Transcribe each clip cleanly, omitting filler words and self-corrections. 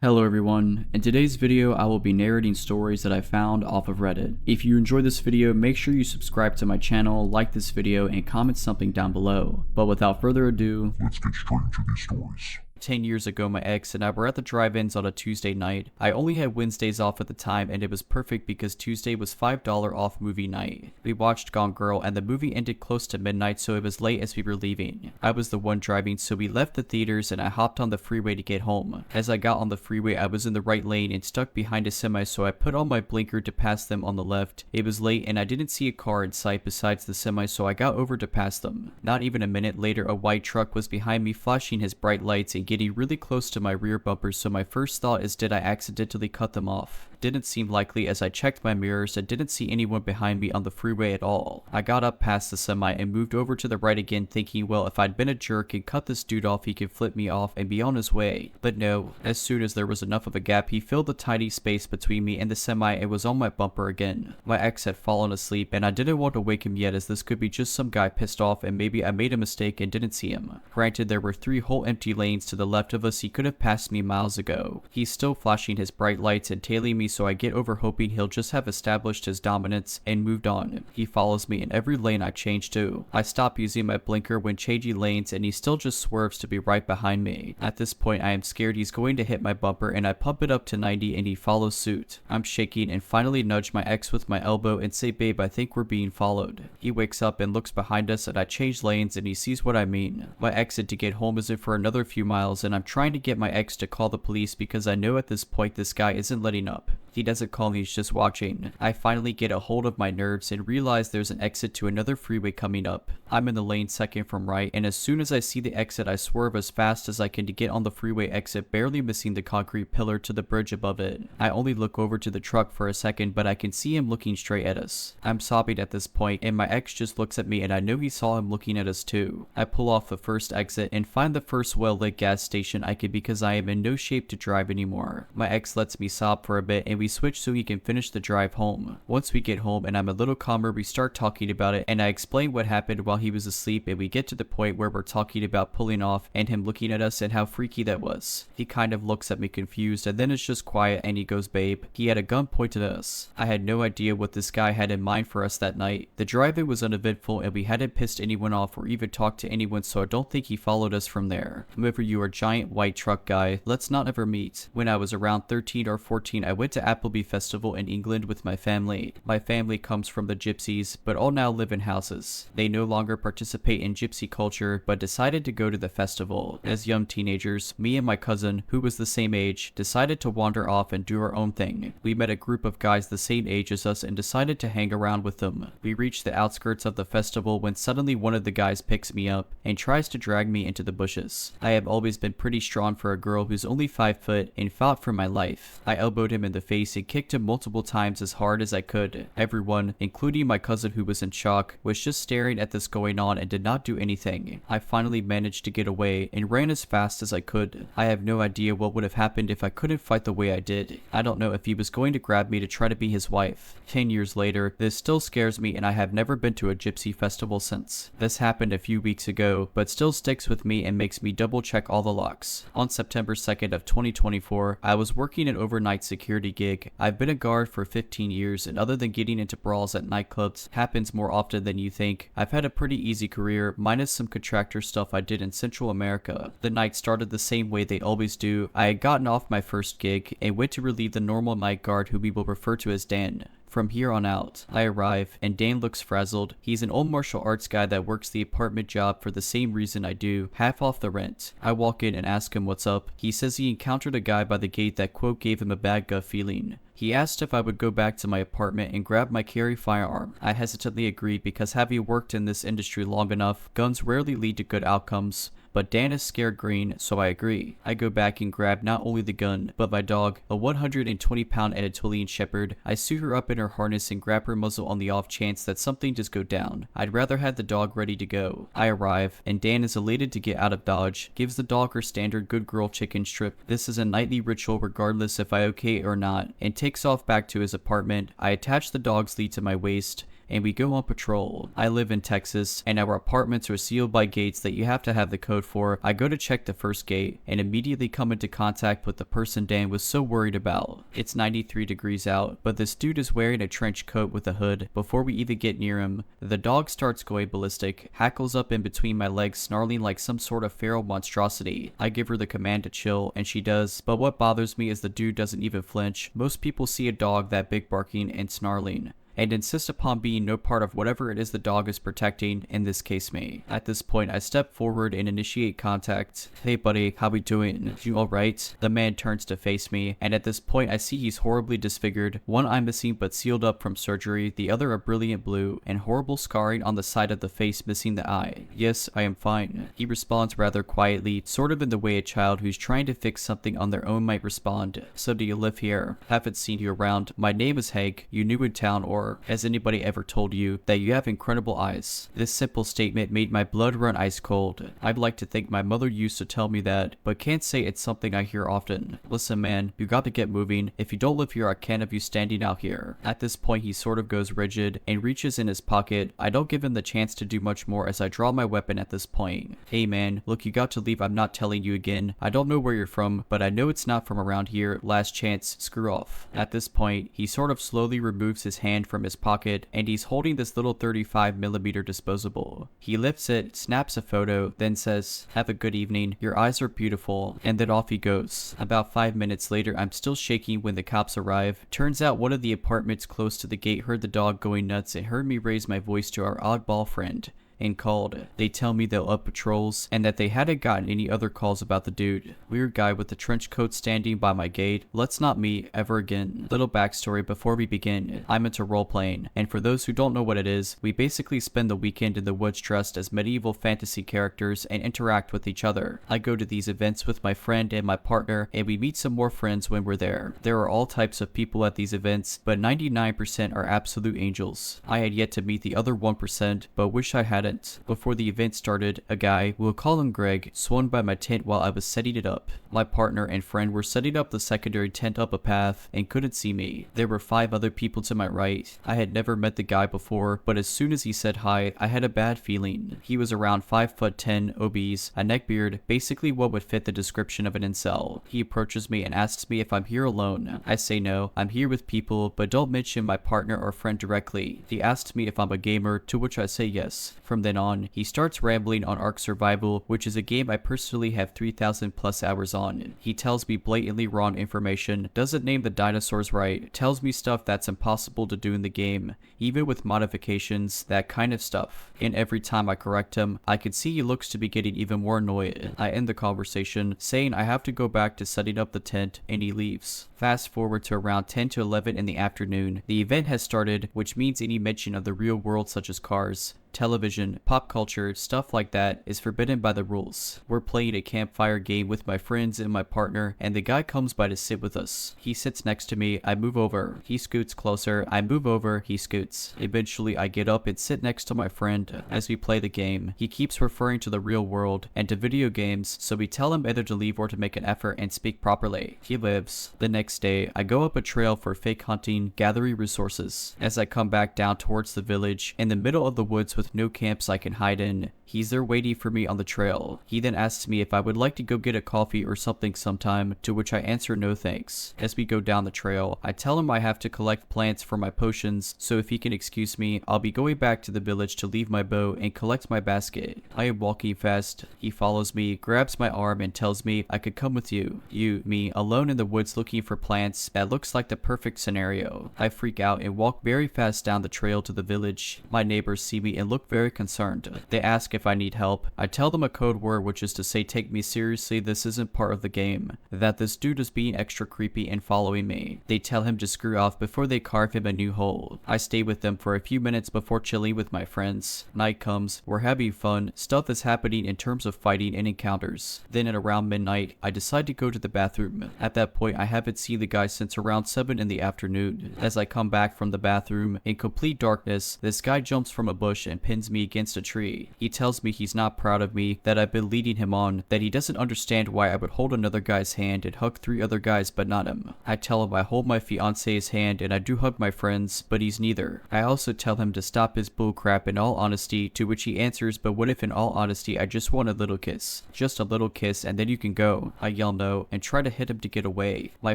Hello everyone, in today's video I will be narrating stories that I found off of Reddit. If you enjoyed this video, make sure you subscribe to my channel, like this video, and comment something down below. But without further ado, let's get straight into these stories. 10 years ago, my ex and I were at the drive-ins on a Tuesday night. I only had Wednesdays off at the time, and it was perfect because Tuesday was $5 off movie night. We watched Gone Girl, and the movie ended close to midnight, so it was late as we were leaving. I was the one driving, so we left the theaters and I hopped on the freeway to get home. As I got on the freeway, I was in the right lane and stuck behind a semi, so I put on my blinker to pass them on the left. It was late and I didn't see a car in sight besides the semi, so I got over to pass them. Not even a minute later, a white truck was behind me, flashing his bright lights and getting really close to my rear bumper, so my first thought is, did I accidentally cut them off? Didn't seem likely as I checked my mirrors and didn't see anyone behind me on the freeway at all. I got up past the semi and moved over to the right again, thinking, well, if I'd been a jerk and cut this dude off, he could flip me off and be on his way. But no, as soon as there was enough of a gap, he filled the tiny space between me and the semi and was on my bumper again. My ex had fallen asleep and I didn't want to wake him yet, as this could be just some guy pissed off and maybe I made a mistake and didn't see him. Granted, there were 3 whole empty lanes to the left of us. He could have passed me miles ago. He's still flashing his bright lights and tailing me, so I get over hoping he'll just have established his dominance and moved on. He follows me in every lane I change to. I stop using my blinker when changing lanes and he still just swerves to be right behind me. At this point, I am scared he's going to hit my bumper and I pump it up to 90 and he follows suit. I'm shaking and finally nudge my ex with my elbow and say, babe, I think we're being followed. He wakes up and looks behind us and I change lanes and he sees what I mean. My exit to get home isn't for another few miles and I'm trying to get my ex to call the police because I know at this point this guy isn't letting up. He doesn't call me, he's just watching. I finally get a hold of my nerves and realize there's an exit to another freeway coming up. I'm in the lane second from right, and as soon as I see the exit, I swerve as fast as I can to get on the freeway exit, barely missing the concrete pillar to the bridge above it. I only look over to the truck for a second, but I can see him looking straight at us. I'm sobbing at this point, and my ex just looks at me and I know he saw him looking at us too. I pull off the first exit and find the first well-lit gas station I could because I am in no shape to drive anymore. My ex lets me sob for a bit and we switch so he can finish the drive home. Once we get home and I'm a little calmer, we start talking about it and I explain what happened while he was asleep, and we get to the point where we're talking about pulling off and him looking at us and how freaky that was. He kind of looks at me confused and then it's just quiet and he goes, babe, he had a gun pointed at us. I had no idea what this guy had in mind for us that night. The drive-in was uneventful and we hadn't pissed anyone off or even talked to anyone, so I don't think he followed us from there. Whoever you are, giant white truck guy, let's not ever meet. When I was around 13 or 14, I went to Appleby Festival in England with my family. My family comes from the gypsies, but all now live in houses. They no longer participate in gypsy culture, but decided to go to the festival. As young teenagers, me and my cousin, who was the same age, decided to wander off and do our own thing. We met a group of guys the same age as us and decided to hang around with them. We reached the outskirts of the festival when suddenly one of the guys picks me up and tries to drag me into the bushes. I have always been pretty strong for a girl who's only 5 foot and fought for my life. I elbowed him in the face and kicked him multiple times as hard as I could. Everyone, including my cousin who was in shock, was just staring at this going on and did not do anything. I finally managed to get away and ran as fast as I could. I have no idea what would have happened if I couldn't fight the way I did. I don't know if he was going to grab me to try to be his wife. 10 years later, this still scares me and I have never been to a gypsy festival since. This happened a few weeks ago, but still sticks with me and makes me double check all the locks. On September 2nd of 2024, I was working an overnight security gig. I've been a guard for 15 years, and other than getting into brawls at nightclubs happens more often than you think, I've had a pretty easy career minus some contractor stuff I did in Central America. The night started the same way they always do. I had gotten off my first gig and went to relieve the normal night guard, who we will refer to as Dan. From here on out, I arrive, and Dan looks frazzled. He's an old martial arts guy that works the apartment job for the same reason I do, half off the rent. I walk in and ask him what's up. He says he encountered a guy by the gate that, quote, gave him a bad gut feeling. He asked if I would go back to my apartment and grab my carry firearm. I hesitantly agreed because having worked in this industry long enough, guns rarely lead to good outcomes. But Dan is scared green, so I agree. I go back and grab not only the gun, but my dog, a 120-pound Anatolian Shepherd. I suit her up in her harness and grab her muzzle on the off chance that something just go down. I'd rather have the dog ready to go. I arrive, and Dan is elated to get out of Dodge, gives the dog her standard good girl chicken strip. This is a nightly ritual regardless if I okay it or not, and takes off back to his apartment. I attach the dog's lead to my waist, and we go on patrol. I live in Texas, and our apartments are sealed by gates that you have to have the code for. I go to check the first gate, and immediately come into contact with the person Dan was so worried about. It's 93 degrees out, but this dude is wearing a trench coat with a hood. Before we even get near him, the dog starts going ballistic, hackles up in between my legs, snarling like some sort of feral monstrosity. I give her the command to chill, and she does, but what bothers me is the dude doesn't even flinch. Most people see a dog that big barking and snarling, and insist upon being no part of whatever it is the dog is protecting, in this case me. At this point, I step forward and initiate contact. Hey buddy, how we doing? You alright? The man turns to face me, and at this point I see he's horribly disfigured, one eye missing but sealed up from surgery, the other a brilliant blue, and horrible scarring on the side of the face missing the eye. Yes, I am fine. He responds rather quietly, sort of in the way a child who's trying to fix something on their own might respond. So do you live here? Haven't seen you around. My name is Hank. You new in town, or has anybody ever told you that you have incredible eyes? This simple statement made my blood run ice cold. I'd like to think my mother used to tell me that, but can't say it's something I hear often. Listen man, you got to get moving. If you don't live here, I can't have you standing out here. At this point he sort of goes rigid and reaches in his pocket. I don't give him the chance to do much more as I draw my weapon at this point. Hey man, look, you got to leave. I'm not telling you again. I don't know where you're from, but I know it's not from around here. Last chance, screw off. At this point he sort of slowly removes his hand from his pocket, and he's holding this little 35mm disposable. He lifts it, snaps a photo, then says, "Have a good evening, your eyes are beautiful," and then off he goes. About 5 minutes later, I'm still shaking when the cops arrive. Turns out one of the apartments close to the gate heard the dog going nuts and heard me raise my voice to our oddball friend and called. They tell me they'll up patrols and that they hadn't gotten any other calls about the dude. Weird guy with the trench coat standing by my gate. Let's not meet ever again. Little backstory before we begin. I'm into role playing, and for those who don't know what it is, we basically spend the weekend in the woods dressed as medieval fantasy characters and interact with each other. I go to these events with my friend and my partner, and we meet some more friends when we're there. There are all types of people at these events, but 99% are absolute angels. I had yet to meet the other 1%, but wish I hadn't. Before the event started, a guy, we'll call him Greg, swung by my tent while I was setting it up. My partner and friend were setting up the secondary tent up a path and couldn't see me. There were 5 other people to my right. I had never met the guy before, but as soon as he said hi, I had a bad feeling. He was around 5'10", obese, a neckbeard, basically what would fit the description of an incel. He approaches me and asks me if I'm here alone. I say no, I'm here with people, but don't mention my partner or friend directly. He asks me if I'm a gamer, to which I say yes. From then on, he starts rambling on Ark Survival, which is a game I personally have 3,000 plus hours on. He tells me blatantly wrong information, doesn't name the dinosaurs right, tells me stuff that's impossible to do in the game, even with modifications, that kind of stuff. And every time I correct him, I can see he looks to be getting even more annoyed. I end the conversation, saying I have to go back to setting up the tent, and he leaves. Fast forward to around 10 to 11 in the afternoon. The event has started, which means any mention of the real world such as cars, television, pop culture, stuff like that is forbidden by the rules. We're playing a campfire game with my friends and my partner, and the guy comes by to sit with us. He sits next to me, I move over. He scoots closer, I move over, he scoots. Eventually I get up and sit next to my friend as we play the game. He keeps referring to the real world and to video games, so we tell him either to leave or to make an effort and speak properly. He lives. The next day, I go up a trail for fake hunting, gathering resources. As I come back down towards the village, in the middle of the woods with no camps I can hide in, he's there waiting for me on the trail. He then asks me if I would like to go get a coffee or something sometime, to which I answer no thanks. As we go down the trail, I tell him I have to collect plants for my potions, so if he can excuse me, I'll be going back to the village to leave my bow and collect my basket. I am walking fast. He follows me, grabs my arm, and tells me I could come with you. Me, alone in the woods looking for plants. That looks like the perfect scenario. I freak out and walk very fast down the trail to the village. My neighbors see me and look very concerned. They ask if I need help. I tell them a code word, which is to say take me seriously, this isn't part of the game. That this dude is being extra creepy and following me. They tell him to screw off before they carve him a new hole. I stay with them for a few minutes before chilling with my friends. Night comes, we're having fun, stuff is happening in terms of fighting and encounters. Then at around midnight, I decide to go to the bathroom. At that point, I haven't seen the guy since around 7 in the afternoon. As I come back from the bathroom, in complete darkness, this guy jumps from a bush and pins me against a tree. He tells tells me he's not proud of me, that I've been leading him on, that he doesn't understand why I would hold another guy's hand and hug 3 other guys but not him. I tell him I hold my fiance's hand and I do hug my friends, but he's neither. I also tell him to stop his bullcrap in all honesty, to which he answers, but what if in all honesty I just want a little kiss? Just a little kiss and then you can go. I yell no and try to hit him to get away. My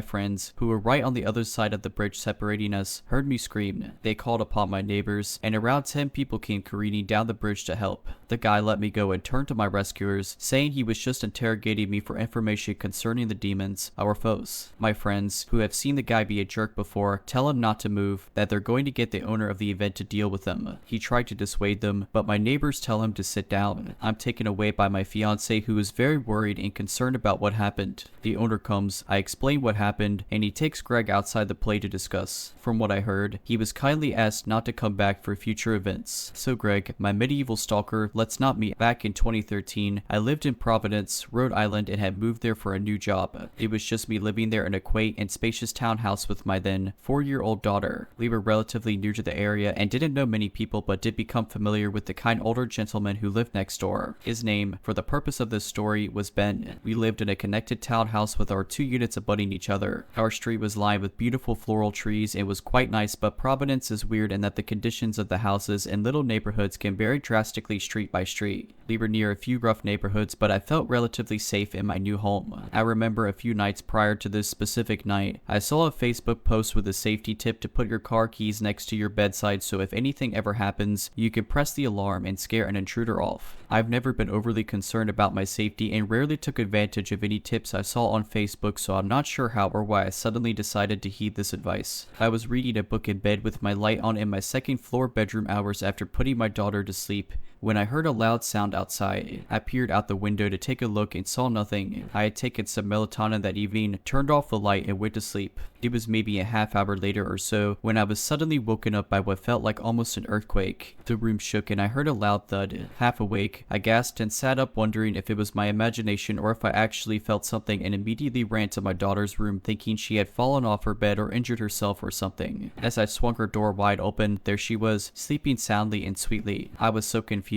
friends, who were right on the other side of the bridge separating us, heard me scream. They called upon my neighbors, and around 10 people came careening down the bridge to help. The guy let me go and turned to my rescuers, saying he was just interrogating me for information concerning the demons, our foes. My friends, who have seen the guy be a jerk before, tell him not to move, that they're going to get the owner of the event to deal with him. He tried to dissuade them, but my neighbors tell him to sit down. I'm taken away by my fiance, who is very worried and concerned about what happened. The owner comes, I explain what happened, and he takes Greg outside the play to discuss. From what I heard, he was kindly asked not to come back for future events. So Greg, my medieval stalker, let's not meet. Back in 2013, I lived in Providence, Rhode Island, and had moved there for a new job. It was just me living there in a quaint and spacious townhouse with my then 4-year-old daughter. We were relatively new to the area and didn't know many people, but did become familiar with the kind older gentleman who lived next door. His name, for the purpose of this story, was Ben. We lived in a connected townhouse with our 2 units abutting each other. Our street was lined with beautiful floral trees. It was quite nice, but Providence is weird in that the conditions of the houses in little neighborhoods can vary drastically street by street. We were near a few rough neighborhoods, but I felt relatively safe in my new home. I remember a few nights prior to this specific night, I saw a Facebook post with a safety tip to put your car keys next to your bedside so if anything ever happens, you can press the alarm and scare an intruder off. I've never been overly concerned about my safety and rarely took advantage of any tips I saw on Facebook, so I'm not sure how or why I suddenly decided to heed this advice. I was reading a book in bed with my light on in my second floor bedroom hours after putting my daughter to sleep when I heard a loud sound outside. I peered out the window to take a look and saw nothing. I had taken some melatonin that evening, turned off the light, and went to sleep. It was maybe a half hour later or so when I was suddenly woken up by what felt like almost an earthquake. The room shook and I heard a loud thud. Half awake, I gasped and sat up wondering if it was my imagination or if I actually felt something, and immediately ran to my daughter's room thinking she had fallen off her bed or injured herself or something. As I swung her door wide open, there she was, sleeping soundly and sweetly. I was so confused.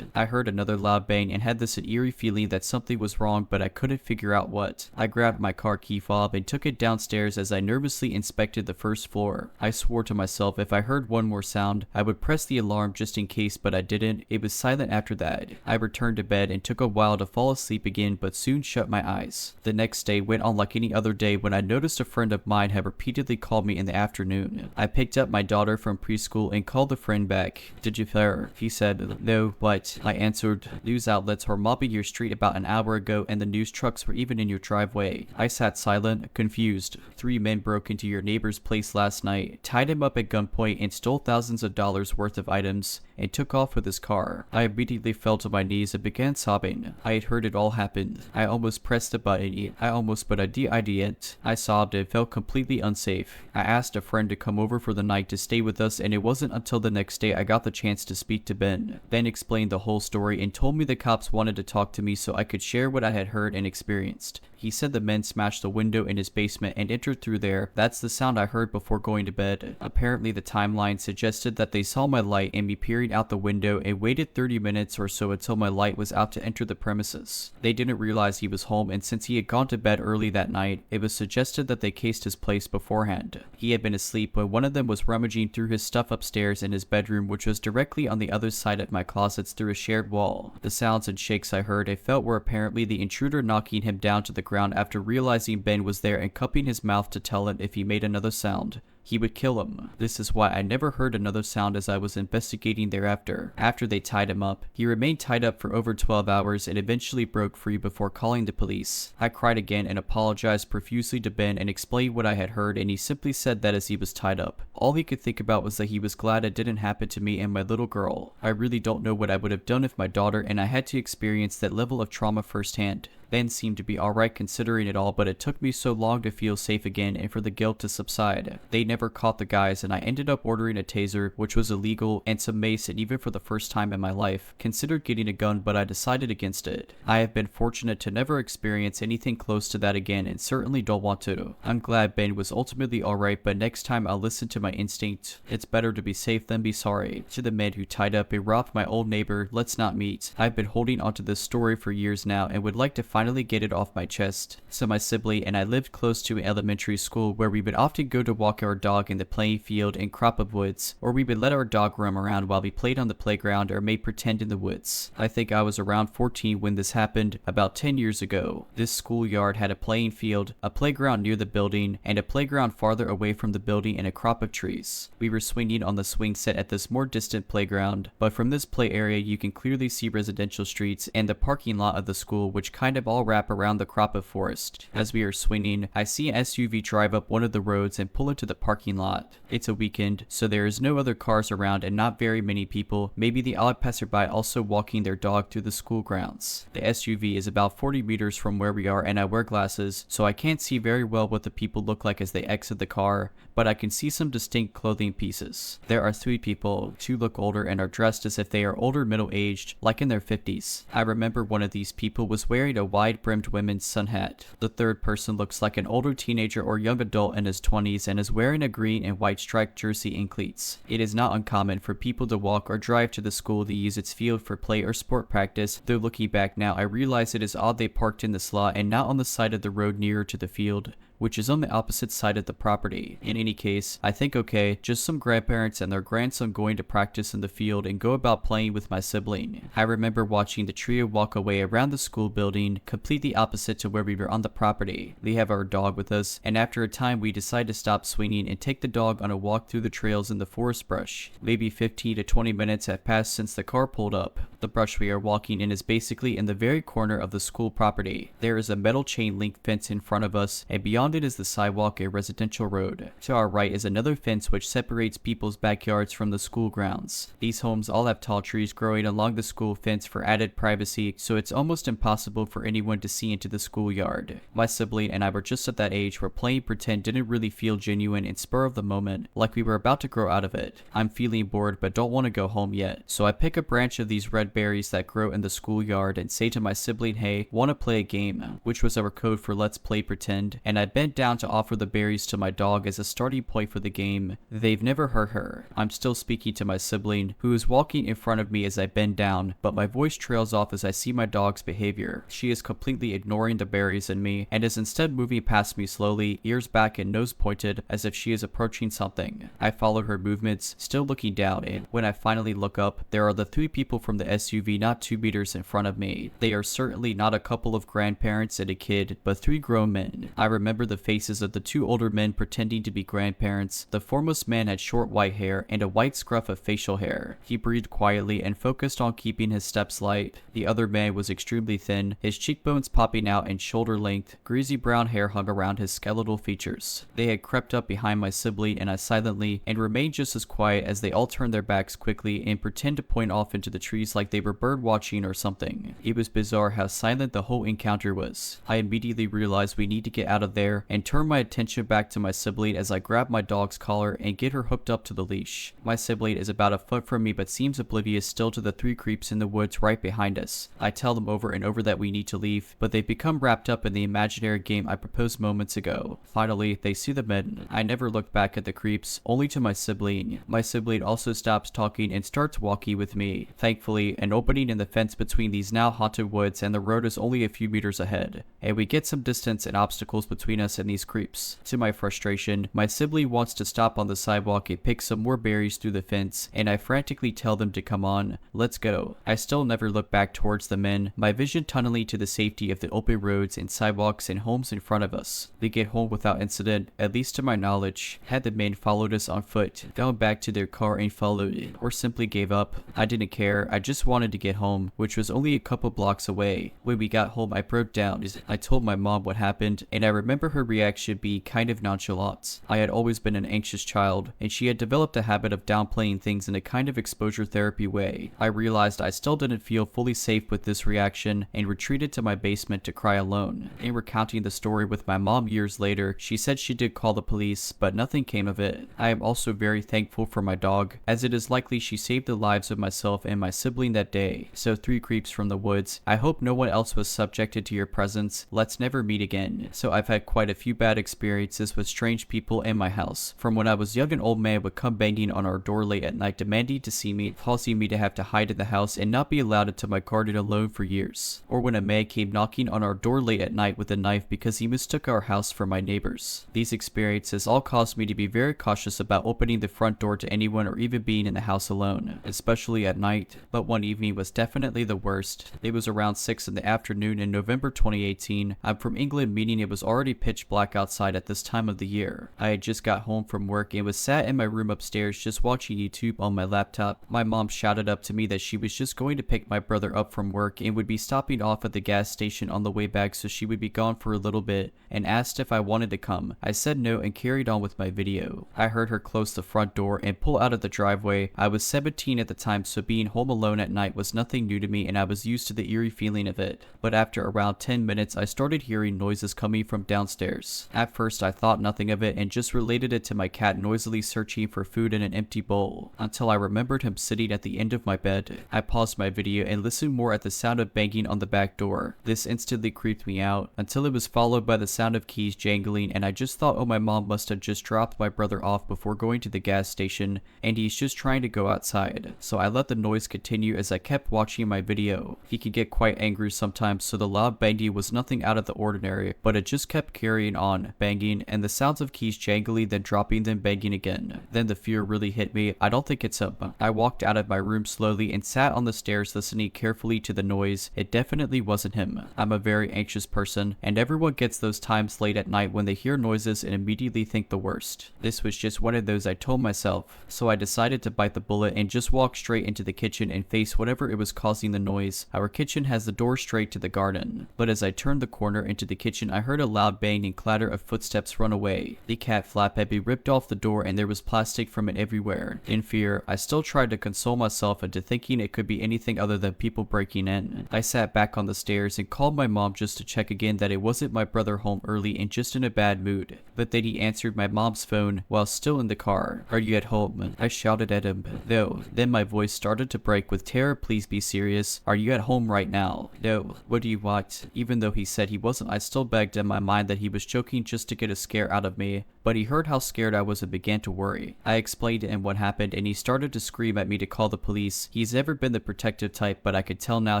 I heard another loud bang and had this eerie feeling that something was wrong, but I couldn't figure out what. I grabbed my car key fob and took it downstairs as I nervously inspected the first floor. I swore to myself if I heard one more sound, I would press the alarm just in case, but I didn't. It was silent after that. I returned to bed and took a while to fall asleep again, but soon shut my eyes. The next day went on like any other day when I noticed a friend of mine had repeatedly called me in the afternoon. I picked up my daughter from preschool and called the friend back. Did you fare? He said, no, but I answered, news outlets were mobbing your street about an hour ago and the news trucks were even in your driveway. I sat silent, confused. 3 men broke into your neighbor's place last night, tied him up at gunpoint and stole thousands of dollars worth of items and took off with his car. I immediately fell to my knees and began sobbing. I had heard it all happen. I almost pressed the button. But I didn't. I sobbed and felt completely unsafe. I asked a friend to come over for the night to stay with us, and it wasn't until the next day I got the chance to speak to Ben. Ben explained the whole story and told me the cops wanted to talk to me so I could share what I had heard and experienced. He said the men smashed the window in his basement and entered through there. That's the sound I heard before going to bed. Apparently the timeline suggested that they saw my light and me peering out the window and waited 30 minutes or so until my light was out to enter the premises. They didn't realize he was home, and since he had gone to bed early that night, it was suggested that they cased his place beforehand. He had been asleep when one of them was rummaging through his stuff upstairs in his bedroom, which was directly on the other side of my closets through a shared wall. The sounds and shakes I heard, I felt, were apparently the intruder knocking him down to the ground after realizing Ben was there and cupping his mouth to tell him if he made another sound, he would kill him. This is why I never heard another sound as I was investigating thereafter. After they tied him up, he remained tied up for over 12 hours and eventually broke free before calling the police. I cried again and apologized profusely to Ben and explained what I had heard, and he simply said that as he was tied up, all he could think about was that he was glad it didn't happen to me and my little girl. I really don't know what I would have done if my daughter and I had to experience that level of trauma firsthand. Ben seemed to be alright considering it all, but it took me so long to feel safe again and for the guilt to subside. They never never caught the guys and I ended up ordering a taser, which was illegal, and some mace, and even for the first time in my life, considered getting a gun, but I decided against it. I have been fortunate to never experience anything close to that again and certainly don't want to. I'm glad Ben was ultimately alright, but next time I'll listen to my instinct. It's better to be safe than be sorry. To the men who tied up and robbed my old neighbor, let's not meet. I've been holding onto this story for years now and would like to finally get it off my chest. So my sibling and I lived close to an elementary school where we would often go to walk our dog in the playing field and crop of woods, or we would let our dog roam around while we played on the playground or made pretend in the woods. I think I was around 14 when this happened, about 10 years ago. This schoolyard had a playing field, a playground near the building, and a playground farther away from the building and a crop of trees. We were swinging on the swing set at this more distant playground, but from this play area you can clearly see residential streets and the parking lot of the school, which kind of all wrap around the crop of forest. As we are swinging, I see an SUV drive up one of the roads and pull into the parking lot. It's a weekend, so there is no other cars around and not very many people, maybe the odd passerby also walking their dog through the school grounds. The SUV is about 40 meters from where we are and I wear glasses, so I can't see very well what the people look like as they exit the car, but I can see some distinct clothing pieces. There are 3 people, 2 look older and are dressed as if they are older middle-aged, like in their 50s. I remember one of these people was wearing a wide-brimmed women's sun hat. The third person looks like an older teenager or young adult in his 20s and is wearing a green and white striped jersey and cleats. It is not uncommon for people to walk or drive to the school to use its field for play or sport practice, though looking back now I realize it is odd they parked in the slot and not on the side of the road nearer to the field, which is on the opposite side of the property. In any case, I think okay, just some grandparents and their grandson going to practice in the field and go about playing with my sibling. I remember watching the trio walk away around the school building, completely opposite to where we were on the property. We have our dog with us, and after a time we decide to stop swinging and take the dog on a walk through the trails in the forest brush. Maybe 15 to 20 minutes have passed since the car pulled up. The brush we are walking in is basically in the very corner of the school property. There is a metal chain link fence in front of us, and beyond it is the sidewalk, a residential road. To our right is another fence which separates people's backyards from the school grounds. These homes all have tall trees growing along the school fence for added privacy, so it's almost impossible for anyone to see into the schoolyard. My sibling and I were just at that age where playing pretend didn't really feel genuine and spur of the moment, like we were about to grow out of it. I'm feeling bored but don't want to go home yet, so I pick a branch of these red berries that grow in the schoolyard and say to my sibling, hey, wanna play a game? Which was our code for let's play pretend, and I bent down to offer the berries to my dog as a starting point for the game. They've never hurt her. I'm still speaking to my sibling, who is walking in front of me as I bend down, but my voice trails off as I see my dog's behavior. She is completely ignoring the berries and me, and is instead moving past me slowly, ears back and nose pointed, as if she is approaching something. I follow her movements, still looking down, and when I finally look up, there are the 3 people from the SUV not 2 meters in front of me. They are certainly not a couple of grandparents and a kid, but 3 grown men. I remember the faces of the 2 older men pretending to be grandparents. The foremost man had short white hair and a white scruff of facial hair. He breathed quietly and focused on keeping his steps light. The other man was extremely thin, his cheekbones popping out and shoulder length. Greasy brown hair hung around his skeletal features. They had crept up behind my sibling and I silently, and remained just as quiet as they all turned their backs quickly and pretend to point off into the trees like they were bird watching or something. It was bizarre how silent the whole encounter was. I immediately realized we need to get out of there and turn my attention back to my sibling as I grab my dog's collar and get her hooked up to the leash. My sibling is about a foot from me but seems oblivious still to the 3 creeps in the woods right behind us. I tell them over and over that we need to leave, but they've become wrapped up in the imaginary game I proposed moments ago. Finally, they see the men. I never looked back at the creeps, only to my sibling. My sibling also stops talking and starts walking with me. Thankfully, an opening in the fence between these now haunted woods and the road is only a few meters ahead, and we get some distance and obstacles between us and these creeps. To my frustration, my sibling wants to stop on the sidewalk and pick some more berries through the fence, and I frantically tell them to come on. Let's go. I still never look back towards the men, my vision tunneling to the safety of the open roads and sidewalks and homes in front of us. We get home without incident, at least to my knowledge. Had the men followed us on foot, gone back to their car and followed, or simply gave up, I didn't care. I just wanted to get home, which was only a couple blocks away. When we got home, I broke down. I told my mom what happened, and I remember her reaction be kind of nonchalant. I had always been an anxious child, and she had developed a habit of downplaying things in a kind of exposure therapy way. I realized I still didn't feel fully safe with this reaction and retreated to my basement to cry alone. In recounting the story with my mom years later, she said she did call the police, but nothing came of it. I am also very thankful for my dog, as it is likely she saved the lives of myself and my sibling that day. So 3 creeps from the woods. I hope no one else was subjected to your presence. Let's never meet again. So I've had quite a few bad experiences with strange people in my house. From when I was young, an old man would come banging on our door late at night demanding to see me, causing me to have to hide in the house and not be allowed into my garden alone for years. Or when a man came knocking on our door late at night with a knife because he mistook our house for my neighbor's. These experiences all caused me to be very cautious about opening the front door to anyone or even being in the house alone, especially at night. But one evening was definitely the worst. It was around 6 in the afternoon in November 2018. I'm from England, meaning it was already pitch black outside at this time of the year. I had just got home from work and was sat in my room upstairs just watching YouTube on my laptop. My mom shouted up to me that she was just going to pick my brother up from work and would be stopping off at the gas station on the way back, so she would be gone for a little bit, and asked if I wanted to come. I said no and carried on with my video. I heard her close the front door and pull out of the driveway. I was 17 at the time, so being home alone at night was nothing new to me, and I was used to the eerie feeling of it. But after around 10 minutes, I started hearing noises coming from downstairs. At first, I thought nothing of it and just related it to my cat noisily searching for food in an empty bowl, until I remembered him sitting at the end of my bed. I paused my video and listened more at the sound of banging on the back door. This instantly creeped me out, until it was followed by the sound of keys jangling, and I just thought, oh, my mom must have just dropped my brother off before going to the gas station, and he's just trying to go outside. So I let the noise continue as I kept watching my video. He could get quite angry sometimes, so the loud banging was nothing out of the ordinary, but it just kept carrying on, banging, and the sounds of keys jangling, then dropping, then banging again. Then the fear really hit me. I don't think it's up. I walked out of my room slowly and sat on the stairs listening carefully to the noise. It definitely wasn't him. I'm a very anxious person, and everyone gets those times late at night when they hear noises and immediately think the worst. This was just one of those I told myself, so I decided to bite the bullet and just walk straight into the kitchen and face whatever it was causing the noise. Our kitchen has the door straight to the garden, but as I turned the corner into the kitchen, I heard a loud bang and clatter of footsteps run away. The cat flap had been ripped off the door and there was plastic from it everywhere. In fear, I still tried to console myself into thinking it could be anything other than people breaking in. I sat back on the stairs and called my mom just to check again that it wasn't my brother home early and just in a bad mood. But then he answered my mom's phone while still in the car. "Are you at home?" I shouted at him. "No." Then my voice started to break with terror. "Please be serious. Are you at home right now?" "No." "What do you want?" Even though he said he wasn't, I still begged in my mind that he was joking just to get a scare out of me. But he heard how scared I was and began to worry. I explained to him what happened and he started to scream at me to call the police. He's never been the protective type, but I could tell now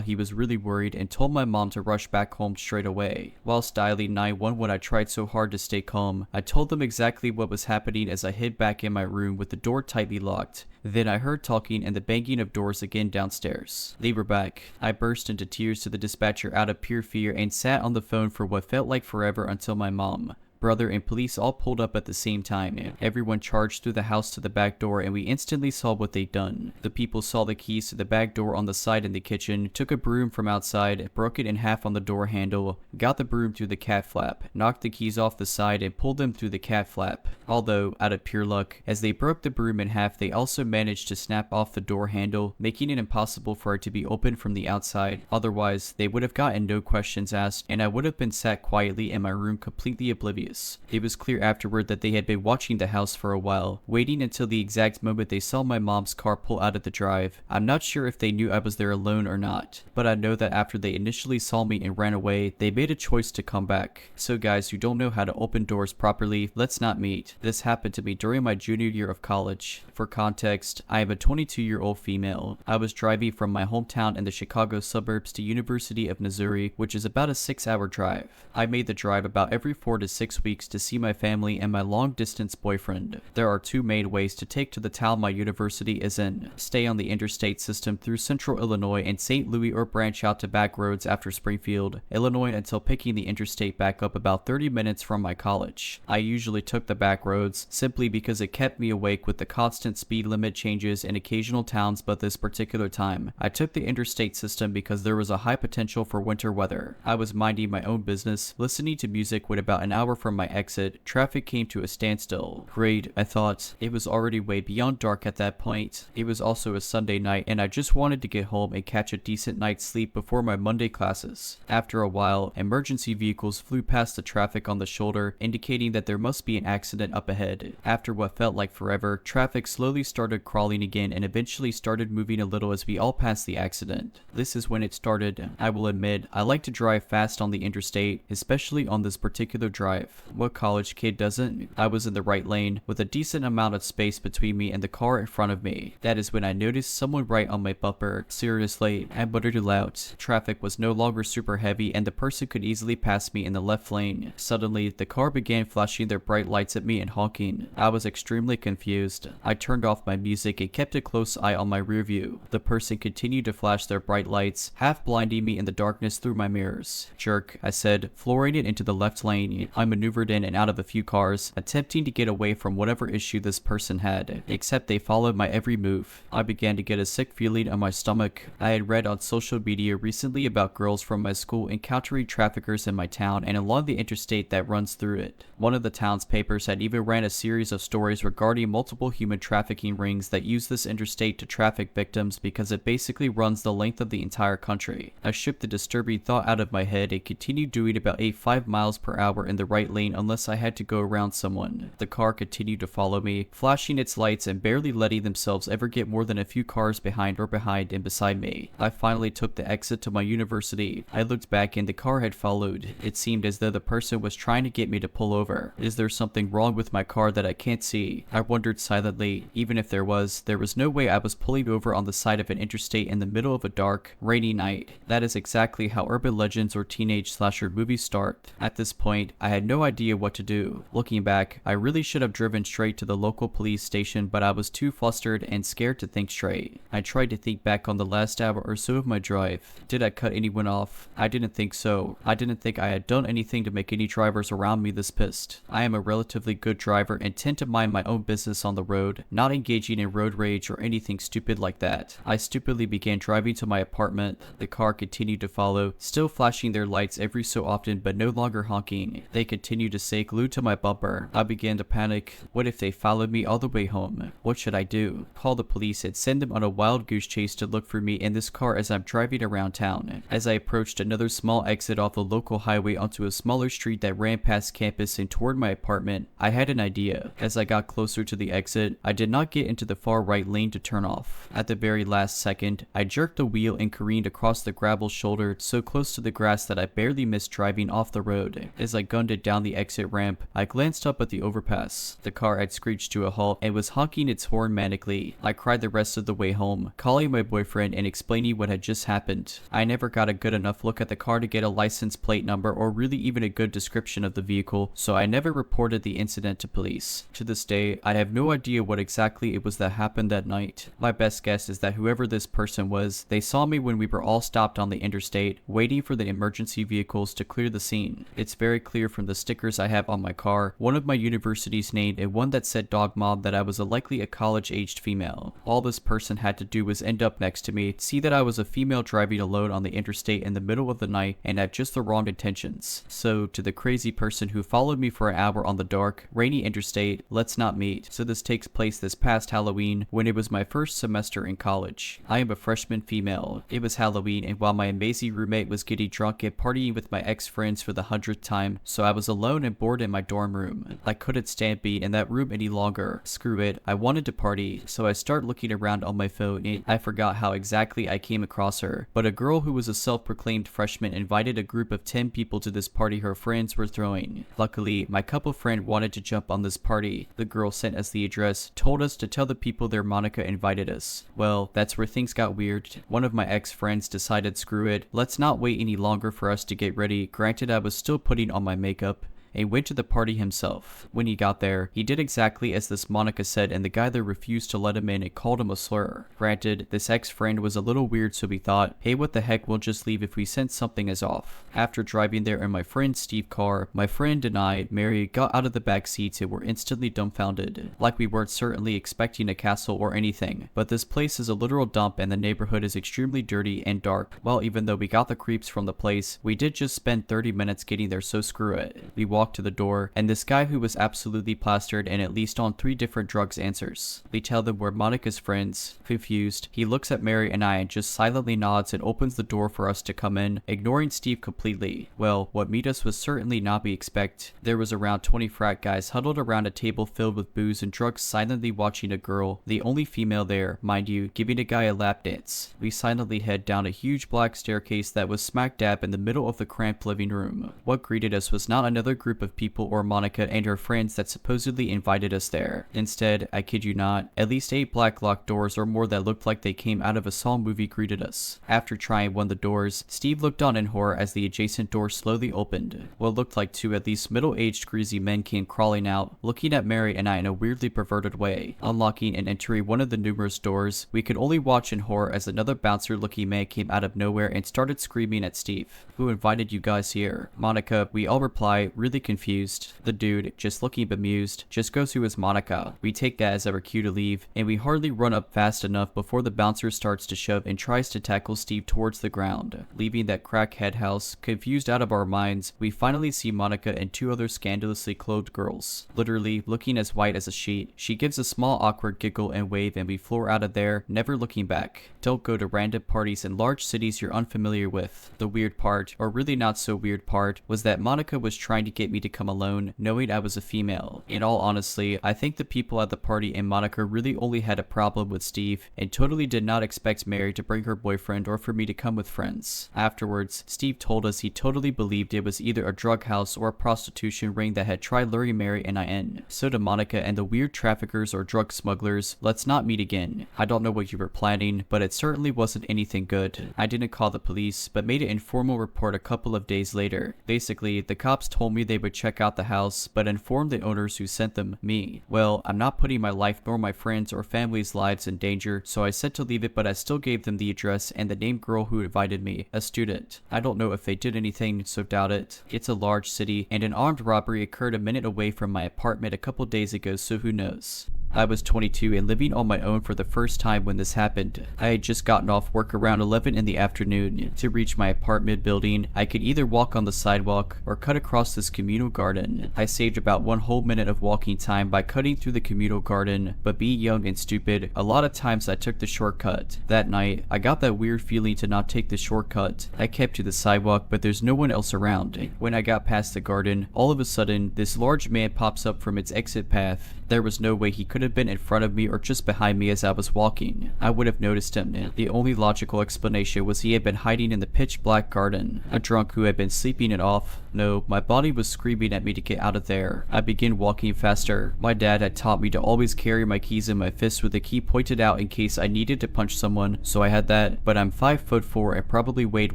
he was really worried and told my mom to rush back home straight away. Whilst dialing 911 when I tried so hard to stay calm, I told them exactly what was happening as I hid back in my room with the door tightly locked. Then I heard talking and the banging of doors again downstairs. They were back. I burst into tears to the dispatcher out of pure fear and sat on the phone for what felt like forever until my mom, brother, and police all pulled up at the same time. Everyone charged through the house to the back door and we instantly saw what they'd done. The people saw the keys to the back door on the side in the kitchen, took a broom from outside, broke it in half on the door handle, got the broom through the cat flap, knocked the keys off the side and pulled them through the cat flap. Although, out of pure luck, as they broke the broom in half, they also managed to snap off the door handle, making it impossible for it to be opened from the outside. Otherwise, they would have gotten no questions asked and I would have been sat quietly in my room completely oblivious. It was clear afterward that they had been watching the house for a while, waiting until the exact moment they saw my mom's car pull out of the drive. I'm not sure if they knew I was there alone or not, but I know that after they initially saw me and ran away, they made a choice to come back. So guys who don't know how to open doors properly, let's not meet. This happened to me during my junior year of college. For context, I am a 22-year-old female. I was driving from my hometown in the Chicago suburbs to University of Missouri, which is about a 6-hour drive. I made the drive about every 4 to 6 weeks to see my family and my long-distance boyfriend. There are 2 main ways to take to the town my university is in. Stay on the interstate system through central Illinois and St. Louis or branch out to back roads after Springfield, Illinois until picking the interstate back up about 30 minutes from my college. I usually took the back roads simply because it kept me awake with the constant speed limit changes in occasional towns, but this particular time, I took the interstate system because there was a high potential for winter weather. I was minding my own business, listening to music when about an hour from from my exit, traffic came to a standstill. Great, I thought. It was already way beyond dark at that point. It was also a Sunday night and I just wanted to get home and catch a decent night's sleep before my Monday classes. After a while, emergency vehicles flew past the traffic on the shoulder, indicating that there must be an accident up ahead. After what felt like forever, traffic slowly started crawling again and eventually started moving a little as we all passed the accident. This is when it started. I will admit, I like to drive fast on the interstate, especially on this particular drive. What college kid doesn't? I was in the right lane, with a decent amount of space between me and the car in front of me. That is when I noticed someone right on my bumper. Seriously, I muttered aloud. Traffic was no longer super heavy and the person could easily pass me in the left lane. Suddenly, the car began flashing their bright lights at me and honking. I was extremely confused. I turned off my music and kept a close eye on my rear view. The person continued to flash their bright lights, half blinding me in the darkness through my mirrors. Jerk, I said, flooring it into the left lane. I maneuvered in and out of a few cars, attempting to get away from whatever issue this person had, except they followed my every move. I began to get a sick feeling on my stomach. I had read on social media recently about girls from my school encountering traffickers in my town and along the interstate that runs through it. One of the town's papers had even ran a series of stories regarding multiple human trafficking rings that use this interstate to traffic victims because it basically runs the length of the entire country. I shook the disturbing thought out of my head and continued doing about 5 miles per hour in the right lane unless I had to go around someone. The car continued to follow me, flashing its lights and barely letting themselves ever get more than a few cars behind and beside me. I finally took the exit to my university. I looked back and the car had followed. It seemed as though the person was trying to get me to pull over. Is there something wrong with my car that I can't see? I wondered silently. Even if there was no way I was pulling over on the side of an interstate in the middle of a dark, rainy night. That is exactly how urban legends or teenage slasher movies start. At this point, I had no idea what to do. Looking back, I really should have driven straight to the local police station, but I was too flustered and scared to think straight. I tried to think back on the last hour or so of my drive. Did I cut anyone off? I didn't think so. I didn't think I had done anything to make any drivers around me this pissed. I am a relatively good driver and tend to mind my own business on the road, not engaging in road rage or anything stupid like that. I stupidly began driving to my apartment. The car continued to follow, still flashing their lights every so often but no longer honking. They continued to stay glued to my bumper. I began to panic. What if they followed me all the way home? What should I do? Call the police and send them on a wild goose chase to look for me in this car as I'm driving around town. As I approached another small exit off the local highway onto a smaller street that ran past campus and toward my apartment, I had an idea. As I got closer to the exit, I did not get into the far right lane to turn off. At the very last second, I jerked the wheel and careened across the gravel shoulder so close to the grass that I barely missed driving off the road. As I gunned it down the exit ramp, I glanced up at the overpass. The car had screeched to a halt and was honking its horn manically. I cried the rest of the way home, calling my boyfriend and explaining what had just happened. I never got a good enough look at the car to get a license plate number or really even a good description of the vehicle, so I never reported the incident to police. To this day, I have no idea what exactly it was that happened that night. My best guess is that whoever this person was, they saw me when we were all stopped on the interstate, waiting for the emergency vehicles to clear the scene. It's very clear from the stickers I have on my car, one of my university's name and one that said Dog Mom, that I was likely a college-aged female. All this person had to do was end up next to me, see that I was a female driving alone on the interstate in the middle of the night, and have just the wrong intentions. So, to the crazy person who followed me for an hour on the dark, rainy interstate, let's not meet. So this takes place this past Halloween, when it was my first semester in college. I am a freshman female. It was Halloween, and while my amazing roommate was getting drunk and partying with my ex-friends for the 100th time, so I was alone and bored in my dorm room. I couldn't stand being in that room any longer. Screw it, I wanted to party, so I start looking around on my phone and I forgot how exactly I came across her, but a girl who was a self-proclaimed freshman invited a group of 10 people to this party her friends were throwing. Luckily, my couple friend wanted to jump on this party. The girl sent us the address, told us to tell the people their Monica invited us. Well, that's where things got weird. One of my ex-friends decided screw it, let's not wait any longer for us to get ready. Granted, I was still putting on my makeup, and went to the party himself. When he got there, he did exactly as this Monica said, and the guy there refused to let him in and called him a slur. Granted, this ex-friend was a little weird, so we thought, hey, what the heck, we'll just leave if we sense something is off. After driving there in my friend Steve's car, my friend and I, Mary, got out of the back seats and were instantly dumbfounded. Like we weren't certainly expecting a castle or anything, but this place is a literal dump and the neighborhood is extremely dirty and dark. Well, even though we got the creeps from the place, we did just spend 30 minutes getting there, so screw it. We walked walk to the door, and this guy who was absolutely plastered and at least on 3 different drugs answers. We tell them we're Monica's friends. Confused, he looks at Mary and I and just silently nods and opens the door for us to come in, ignoring Steve completely. Well, what meet us was certainly not be expect. There was around 20 frat guys huddled around a table filled with booze and drugs, silently watching a girl, the only female there, mind you, giving a guy a lap dance. We silently head down a huge black staircase that was smack dab in the middle of the cramped living room. What greeted us was not another group of people or Monica and her friends that supposedly invited us there. Instead, I kid you not, at least 8 black locked doors or more that looked like they came out of a Saw movie greeted us. After trying one of the doors, Steve looked on in horror as the adjacent door slowly opened. What looked like 2 at least middle-aged greasy men came crawling out, looking at Mary and I in a weirdly perverted way. Unlocking and entering one of the numerous doors, we could only watch in horror as another bouncer-looking man came out of nowhere and started screaming at Steve. Who invited you guys here? Monica, we all reply, really confused. The dude, just looking bemused, just goes to his Monica. We take that as our cue to leave, and we hardly run up fast enough before the bouncer starts to shove and tries to tackle Steve towards the ground. Leaving that crackhead house, confused out of our minds, we finally see Monica and 2 other scandalously clothed girls, literally looking as white as a sheet. She gives a small awkward giggle and wave and we floor out of there, never looking back. Don't go to random parties in large cities you're unfamiliar with. The weird part, or really not so weird part, was that Monica was trying to get me to come alone, knowing I was a female. In all honesty, I think the people at the party and Monica really only had a problem with Steve, and totally did not expect Mary to bring her boyfriend or for me to come with friends. Afterwards, Steve told us he totally believed it was either a drug house or a prostitution ring that had tried luring Mary and I in. So to Monica and the weird traffickers or drug smugglers, let's not meet again. I don't know what you were planning, but it certainly wasn't anything good. I didn't call the police, but made an informal report a couple of days later. Basically, the cops told me they would check out the house, but informed the owners who sent them, me. Well, I'm not putting my life nor my friends or family's lives in danger, so I said to leave it, but I still gave them the address and the named girl who invited me, a student. I don't know if they did anything, so doubt it. It's a large city, and an armed robbery occurred a minute away from my apartment a couple days ago, so who knows. I was 22 and living on my own for the first time when this happened. I had just gotten off work around 11 in the afternoon. To reach my apartment building, I could either walk on the sidewalk or cut across this communal garden. I saved about 1 whole minute of walking time by cutting through the communal garden, but being young and stupid, a lot of times I took the shortcut. That night, I got that weird feeling to not take the shortcut. I kept to the sidewalk, but there's no one else around. When I got past the garden, all of a sudden, this large man pops up from its exit path. There was no way he could have been in front of me or just behind me as I was walking. I would have noticed him. The only logical explanation was he had been hiding in the pitch black garden. A drunk who had been sleeping it off. No, my body was screaming at me to get out of there. I began walking faster. My dad had taught me to always carry my keys in my fist with the key pointed out in case I needed to punch someone, so I had that, but I'm 5'4" and probably weighed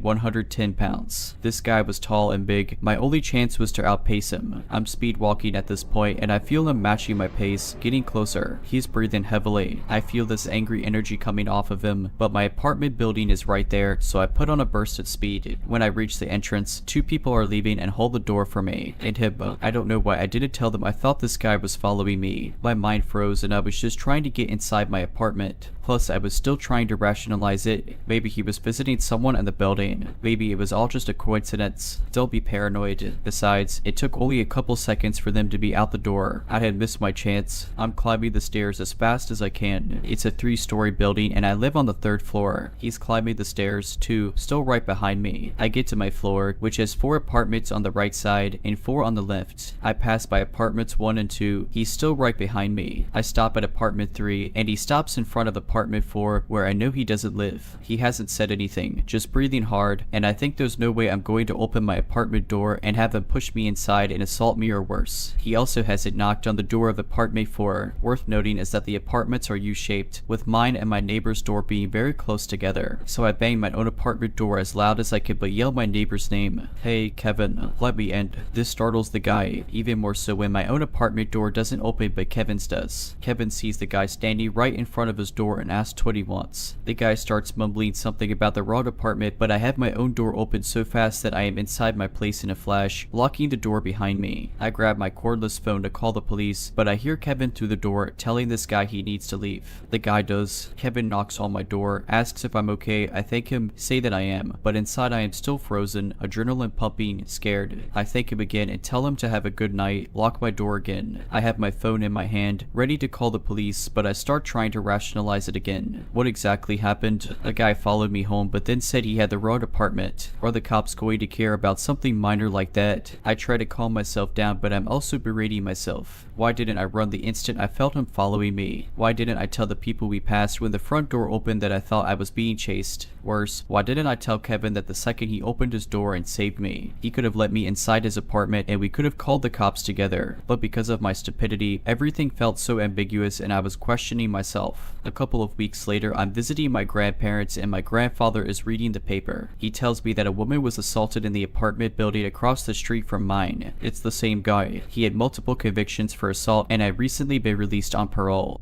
110 pounds. This guy was tall and big. My only chance was to outpace him. I'm speed walking at this point and I feel him matching my pace, getting closer. He's breathing heavily. I feel this angry energy coming off of him, but my apartment building is right there, so I put on a burst of speed. When I reach the entrance, 2 people are leaving and hold the door for me. And him, I don't know why I didn't tell them I thought this guy was following me. My mind froze and I was just trying to get inside my apartment. Plus, I was still trying to rationalize it. Maybe he was visiting someone in the building. Maybe it was all just a coincidence. Don't be paranoid. Besides, it took only a couple seconds for them to be out the door. I had missed my chance. I'm climbing the stairs as fast as I can. It's a 3-story building and I live on the 3rd floor. He's climbing the stairs too, still right behind me. I get to my floor, which has 4 apartments on the right side and 4 on the left. I pass by apartments 1 and 2. He's still right behind me. I stop at apartment 3 and he stops in front of apartment 4 where I know he doesn't live. He hasn't said anything, just breathing hard, and I think there's no way I'm going to open my apartment door and have him push me inside and assault me or worse. He also hasn't knocked on the door of apartment 4. Worth noting is that the apartments are U-shaped, with mine and my neighbor's door being very close together. So I banged my own apartment door as loud as I could but yelled my neighbor's name. Hey, Kevin, let me in. This startles the guy, even more so when my own apartment door doesn't open but Kevin's does. Kevin sees the guy standing right in front of his door and asks what he wants. The guy starts mumbling something about the wrong apartment, but I have my own door open so fast that I am inside my place in a flash, locking the door behind me. I grab my cordless phone to call the police, but I hear Kevin through the door door, telling this guy he needs to leave. The guy does. Kevin knocks on my door, asks if I'm okay. I thank him, say that I am, but inside I am still frozen, adrenaline pumping, scared. I thank him again and tell him to have a good night, lock my door again. I have my phone in my hand, ready to call the police, but I start trying to rationalize it again. What exactly happened? A guy followed me home, but then said he had the wrong apartment. Are the cops going to care about something minor like that? I try to calm myself down, but I'm also berating myself. Why didn't I run the instant I felt him following me? Why didn't I tell the people we passed when the front door opened that I thought I was being chased? Worse, why didn't I tell Kevin that the second he opened his door and saved me? He could have let me inside his apartment and we could have called the cops together, but because of my stupidity, everything felt so ambiguous and I was questioning myself. A couple of weeks later, I'm visiting my grandparents and my grandfather is reading the paper. He tells me that a woman was assaulted in the apartment building across the street from mine. It's the same guy. He had multiple convictions for assault and had recently been released on parole.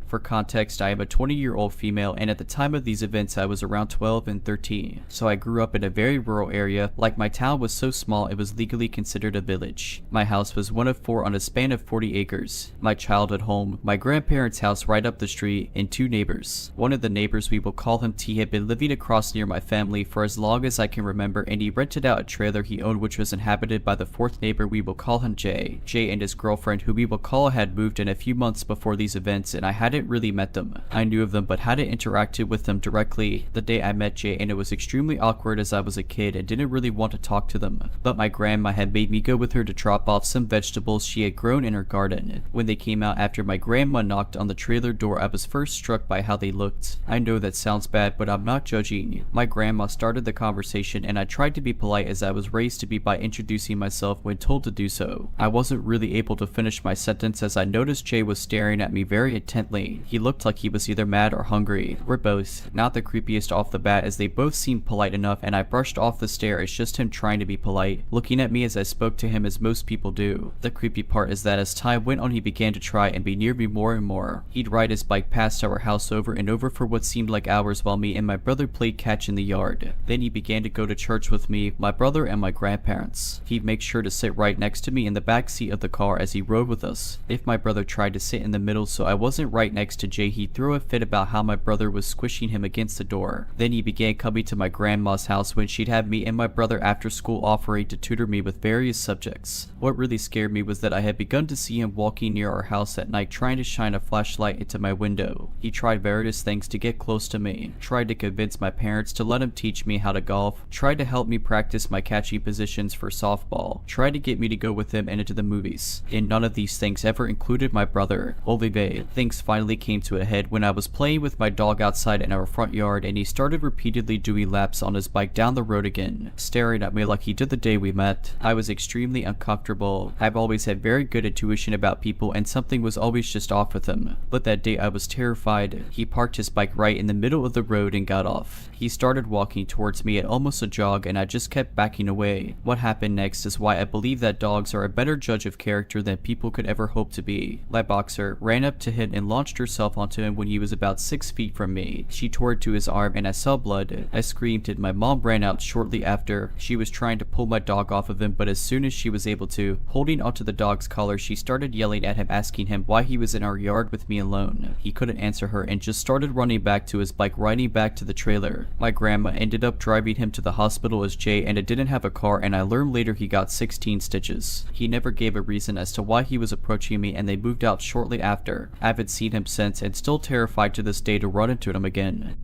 For context, I am a 20-year-old female, and at the time of these events I was around 12 and 13, so I grew up in a very rural area. Like, my town was so small it was legally considered a village. My house was one of 4 on a span of 40 acres. My childhood home, my grandparents' house right up the street, and 2 neighbors. One of the neighbors, we will call him T, had been living across near my family for as long as I can remember, and he rented out a trailer he owned which was inhabited by the 4th neighbor, we will call him Jay. Jay and his girlfriend, who we will call, had moved in a few months before these events, and I hadn't really met them. I knew of them but hadn't interacted with them directly the day I met Jay, and it was extremely awkward as I was a kid and didn't really want to talk to them. But my grandma had made me go with her to drop off some vegetables she had grown in her garden. When they came out after my grandma knocked on the trailer door, I was first struck by how they looked. I know that sounds bad, but I'm not judging. My grandma started the conversation and I tried to be polite as I was raised to be by introducing myself when told to do so. I wasn't really able to finish my sentence as I noticed Jay was staring at me very intently. He looked like he was either mad or hungry. We're both not the creepiest off the bat as they both seemed polite enough, and I brushed off the stare as just him trying to be polite, looking at me as I spoke to him as most people do. The creepy part is that as time went on he began to try and be near me more and more. He'd ride his bike past our house over and over for what seemed like hours while me and my brother played catch in the yard. Then he began to go to church with me, my brother, and my grandparents. He'd make sure to sit right next to me in the back seat of the car as he rode with us. If my brother tried to sit in the middle so I wasn't right next to Jay, he'd throw a fit about how my brother was squishing him against the door. Then he began coming to my grandma's house when she'd have me and my brother after school, offering to tutor me with various subjects. What really scared me was that I had begun to see him walking near our house at night trying to shine a flashlight into my window. He tried various things to get close to me, tried to convince my parents to let him teach me how to golf, tried to help me practice my catching positions for softball, tried to get me to go with him and into the movies. And none of these things ever included my brother, Olivier. Things finally came to a head when I was playing with my dog outside in our front yard and he started repeatedly doing laps on his bike down the road again, staring at me like he did the day we met. I was extremely uncomfortable. I've always had very good intuition about people and something was always just off with him. But that day I was terrified. He parked his bike right in the middle of the road and got off. He started walking towards me at almost a jog and I just kept backing away. What happened next is why I believe that dogs are a better judge of character than people could ever hope to be. My boxer ran up to him and launched herself onto him when he was about 6 feet from me. She tore to his arm and I saw blood. I screamed and my mom ran out shortly after. She was trying to pull my dog off of him, but as soon as she was able to, holding onto the dog's collar, she started yelling at him, asking him why he was in our yard with me alone. He couldn't answer her and just started running back to his bike, riding back to the trailer. My grandma ended up driving him to the hospital as Jay, and it didn't have a car, and I learned later he got 16 stitches. He never gave a reason as to why he was approaching me, and they moved out shortly after. I haven't seen him since and still terrified to this day to run into him again.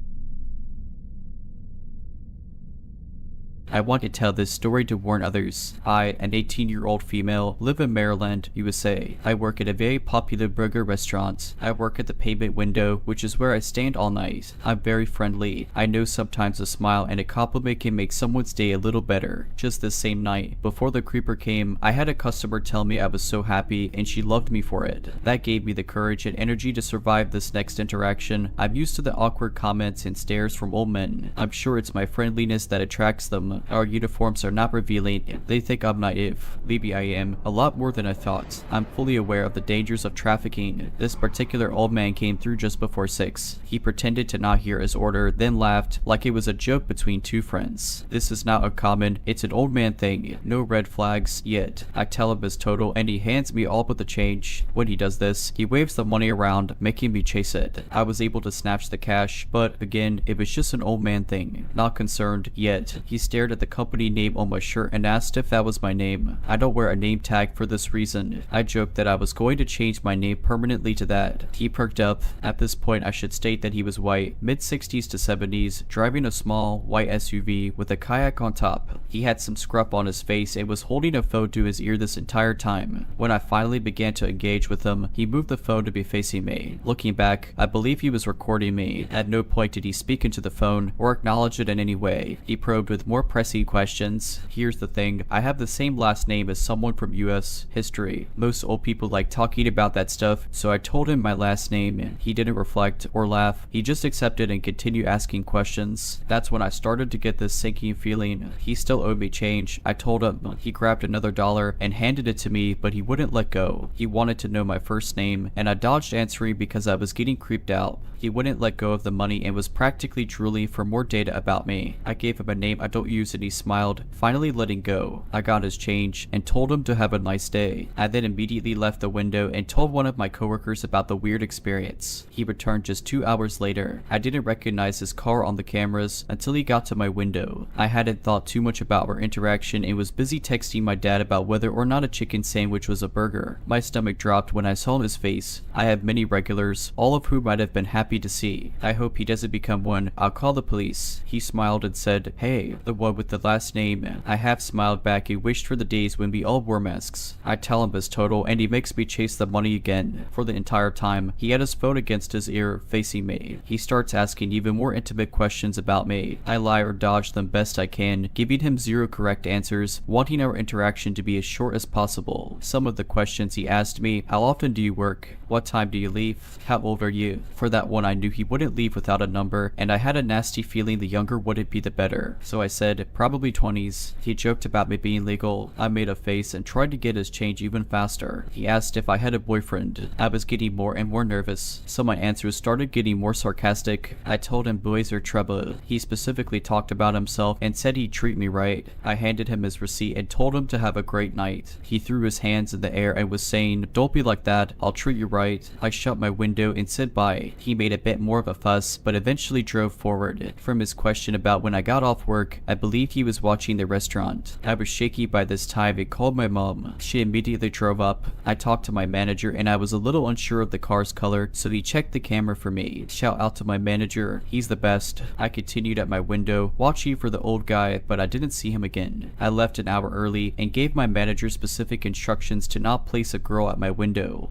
I want to tell this story to warn others. I, an 18-year-old female, live in Maryland, USA. I work at a very popular burger restaurant. I work at the pavement window, which is where I stand all night. I'm very friendly. I know sometimes a smile and a compliment can make someone's day a little better. Just this same night, before the creeper came, I had a customer tell me I was so happy and she loved me for it. That gave me the courage and energy to survive this next interaction. I'm used to the awkward comments and stares from old men. I'm sure it's my friendliness that attracts them. them. Our uniforms are not revealing. They think I'm naive. Maybe I am. A lot more than I thought. I'm fully aware of the dangers of trafficking. This particular old man came through just before 6. He pretended to not hear his order, then laughed like it was a joke between two friends. This is not uncommon. It's an old man thing. No red flags yet. I tell him his total and he hands me all but the change. When he does this, he waves the money around, making me chase it. I was able to snatch the cash, but again, it was just an old man thing. Not concerned yet. He stared at the company name on my shirt and asked if that was my name. I don't wear a name tag for this reason. I joked that I was going to change my name permanently to that. He perked up. At this point, I should state that he was white, mid-60s to 70s, driving a small, white SUV with a kayak on top. He had some scruff on his face and was holding a phone to his ear this entire time. When I finally began to engage with him, he moved the phone to be facing me. Looking back, I believe he was recording me. At no point did he speak into the phone or acknowledge it in any way. He probed with more pressing questions. Here's the thing, I have the same last name as someone from US history. Most old people like talking about that stuff, so I told him my last name. He didn't reflect or laugh. He just accepted and continued asking questions. That's when I started to get this sinking feeling. He still owed me change. I told him. He grabbed another dollar and handed it to me, but he wouldn't let go. He wanted to know my first name, and I dodged answering because I was getting creeped out. He wouldn't let go of the money and was practically drooling for more data about me. I gave him a name I don't use and he smiled, finally letting go. I got his change and told him to have a nice day. I then immediately left the window and told one of my coworkers about the weird experience. He returned just 2 hours later. I didn't recognize his car on the cameras until he got to my window. I hadn't thought too much about our interaction and was busy texting my dad about whether or not a chicken sandwich was a burger. My stomach dropped when I saw his face. I have many regulars, all of whom I'd have been happy to see. I hope he doesn't become one. I'll call the police. He smiled and said, "Hey, the one with the last name." I half smiled back and wished for the days when we all wore masks. I tell him his total and he makes me chase the money again. For the entire time, he had his phone against his ear, facing me. He starts asking even more intimate questions about me. I lie or dodge them best I can, giving him 0 correct answers, wanting our interaction to be as short as possible. Some of the questions he asked me: how often do you work? What time do you leave? How old are you? For that one, I knew he wouldn't leave without a number, and I had a nasty feeling the younger wouldn't be the better. So I said, probably 20s. He joked about me being legal. I made a face and tried to get his change even faster. He asked if I had a boyfriend. I was getting more and more nervous, so my answers started getting more sarcastic. I told him boys are trouble. He specifically talked about himself and said he'd treat me right. I handed him his receipt and told him to have a great night. He threw his hands in the air and was saying, "Don't be like that, I'll treat you right." I shut my window and said bye. He made a bit more of a fuss, but eventually drove forward. From his question about when I got off work, I believed he was watching the restaurant. I was shaky by this time and called my mom. She immediately drove up. I talked to my manager and I was a little unsure of the car's color, so he checked the camera for me. Shout out to my manager, he's the best. I continued at my window, watching for the old guy, but I didn't see him again. I left an hour early and gave my manager specific instructions to not place a girl at my window.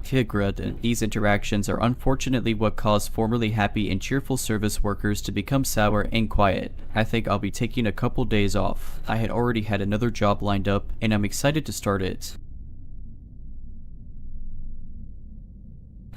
These interactions are unfortunately what caused formerly happy and cheerful service workers to become sour and quiet. I think I'll be taking a couple days off. I had already had another job lined up and I'm excited to start it.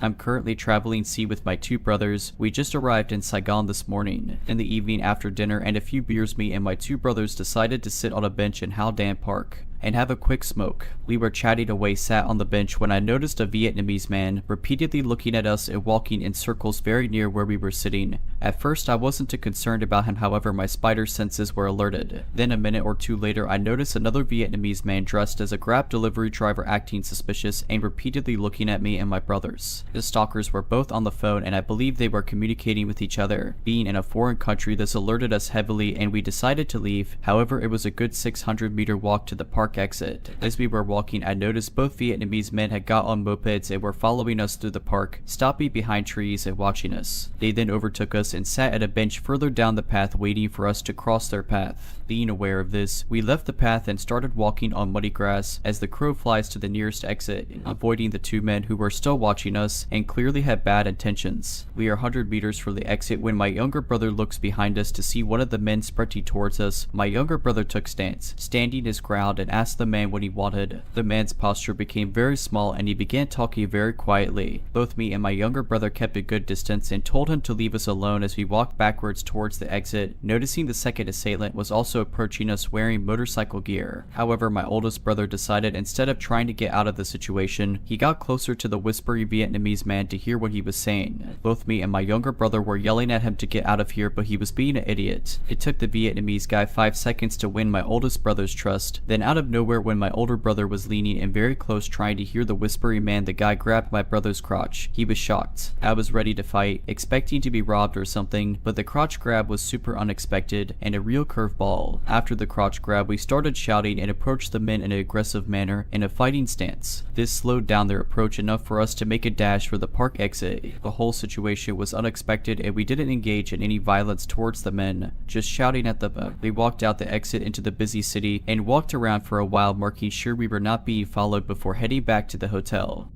I'm currently traveling sea with my 2 brothers. We just arrived in Saigon this morning. In the evening after dinner and a few beers, me and my 2 brothers decided to sit on a bench in Hao Dan Park and have a quick smoke. We were chatting away sat on the bench when I noticed a Vietnamese man repeatedly looking at us and walking in circles very near where we were sitting. At first I wasn't too concerned about him, however my spider senses were alerted. Then a minute or 2 later I noticed another Vietnamese man dressed as a Grab delivery driver acting suspicious and repeatedly looking at me and my brothers. The stalkers were both on the phone and I believe they were communicating with each other. Being in a foreign country, this alerted us heavily and we decided to leave. However, it was a good 600-meter walk to the park exit. As we were walking, I noticed both Vietnamese men had got on mopeds and were following us through the park, stopping behind trees and watching us. They then overtook us and sat at a bench further down the path waiting for us to cross their path. Being aware of this, we left the path and started walking on muddy grass as the crow flies to the nearest exit, avoiding the 2 men who were still watching us and clearly had bad intentions. We are 100 meters from the exit when my younger brother looks behind us to see one of the men sprinting towards us. My younger brother took stance, standing his ground and asked the man what he wanted. The man's posture became very small and he began talking very quietly. Both me and my younger brother kept a good distance and told him to leave us alone as we walked backwards towards the exit, noticing the second assailant was also approaching us wearing motorcycle gear. However, my oldest brother decided instead of trying to get out of the situation, he got closer to the whispery Vietnamese man to hear what he was saying. Both me and my younger brother were yelling at him to get out of here, but he was being an idiot. It took the Vietnamese guy 5 seconds to win my oldest brother's trust. Then out of nowhere, when my older brother was leaning in very close trying to hear the whispery man, the guy grabbed my brother's crotch. He was shocked. I was ready to fight, expecting to be robbed or something, but the crotch grab was super unexpected and a real curveball. After the crotch grab, we started shouting and approached the men in an aggressive manner in a fighting stance. This slowed down their approach enough for us to make a dash for the park exit. The whole situation was unexpected and we didn't engage in any violence towards the men, just shouting at them. We walked out the exit into the busy city and walked around for a while, making sure we were not being followed before heading back to the hotel.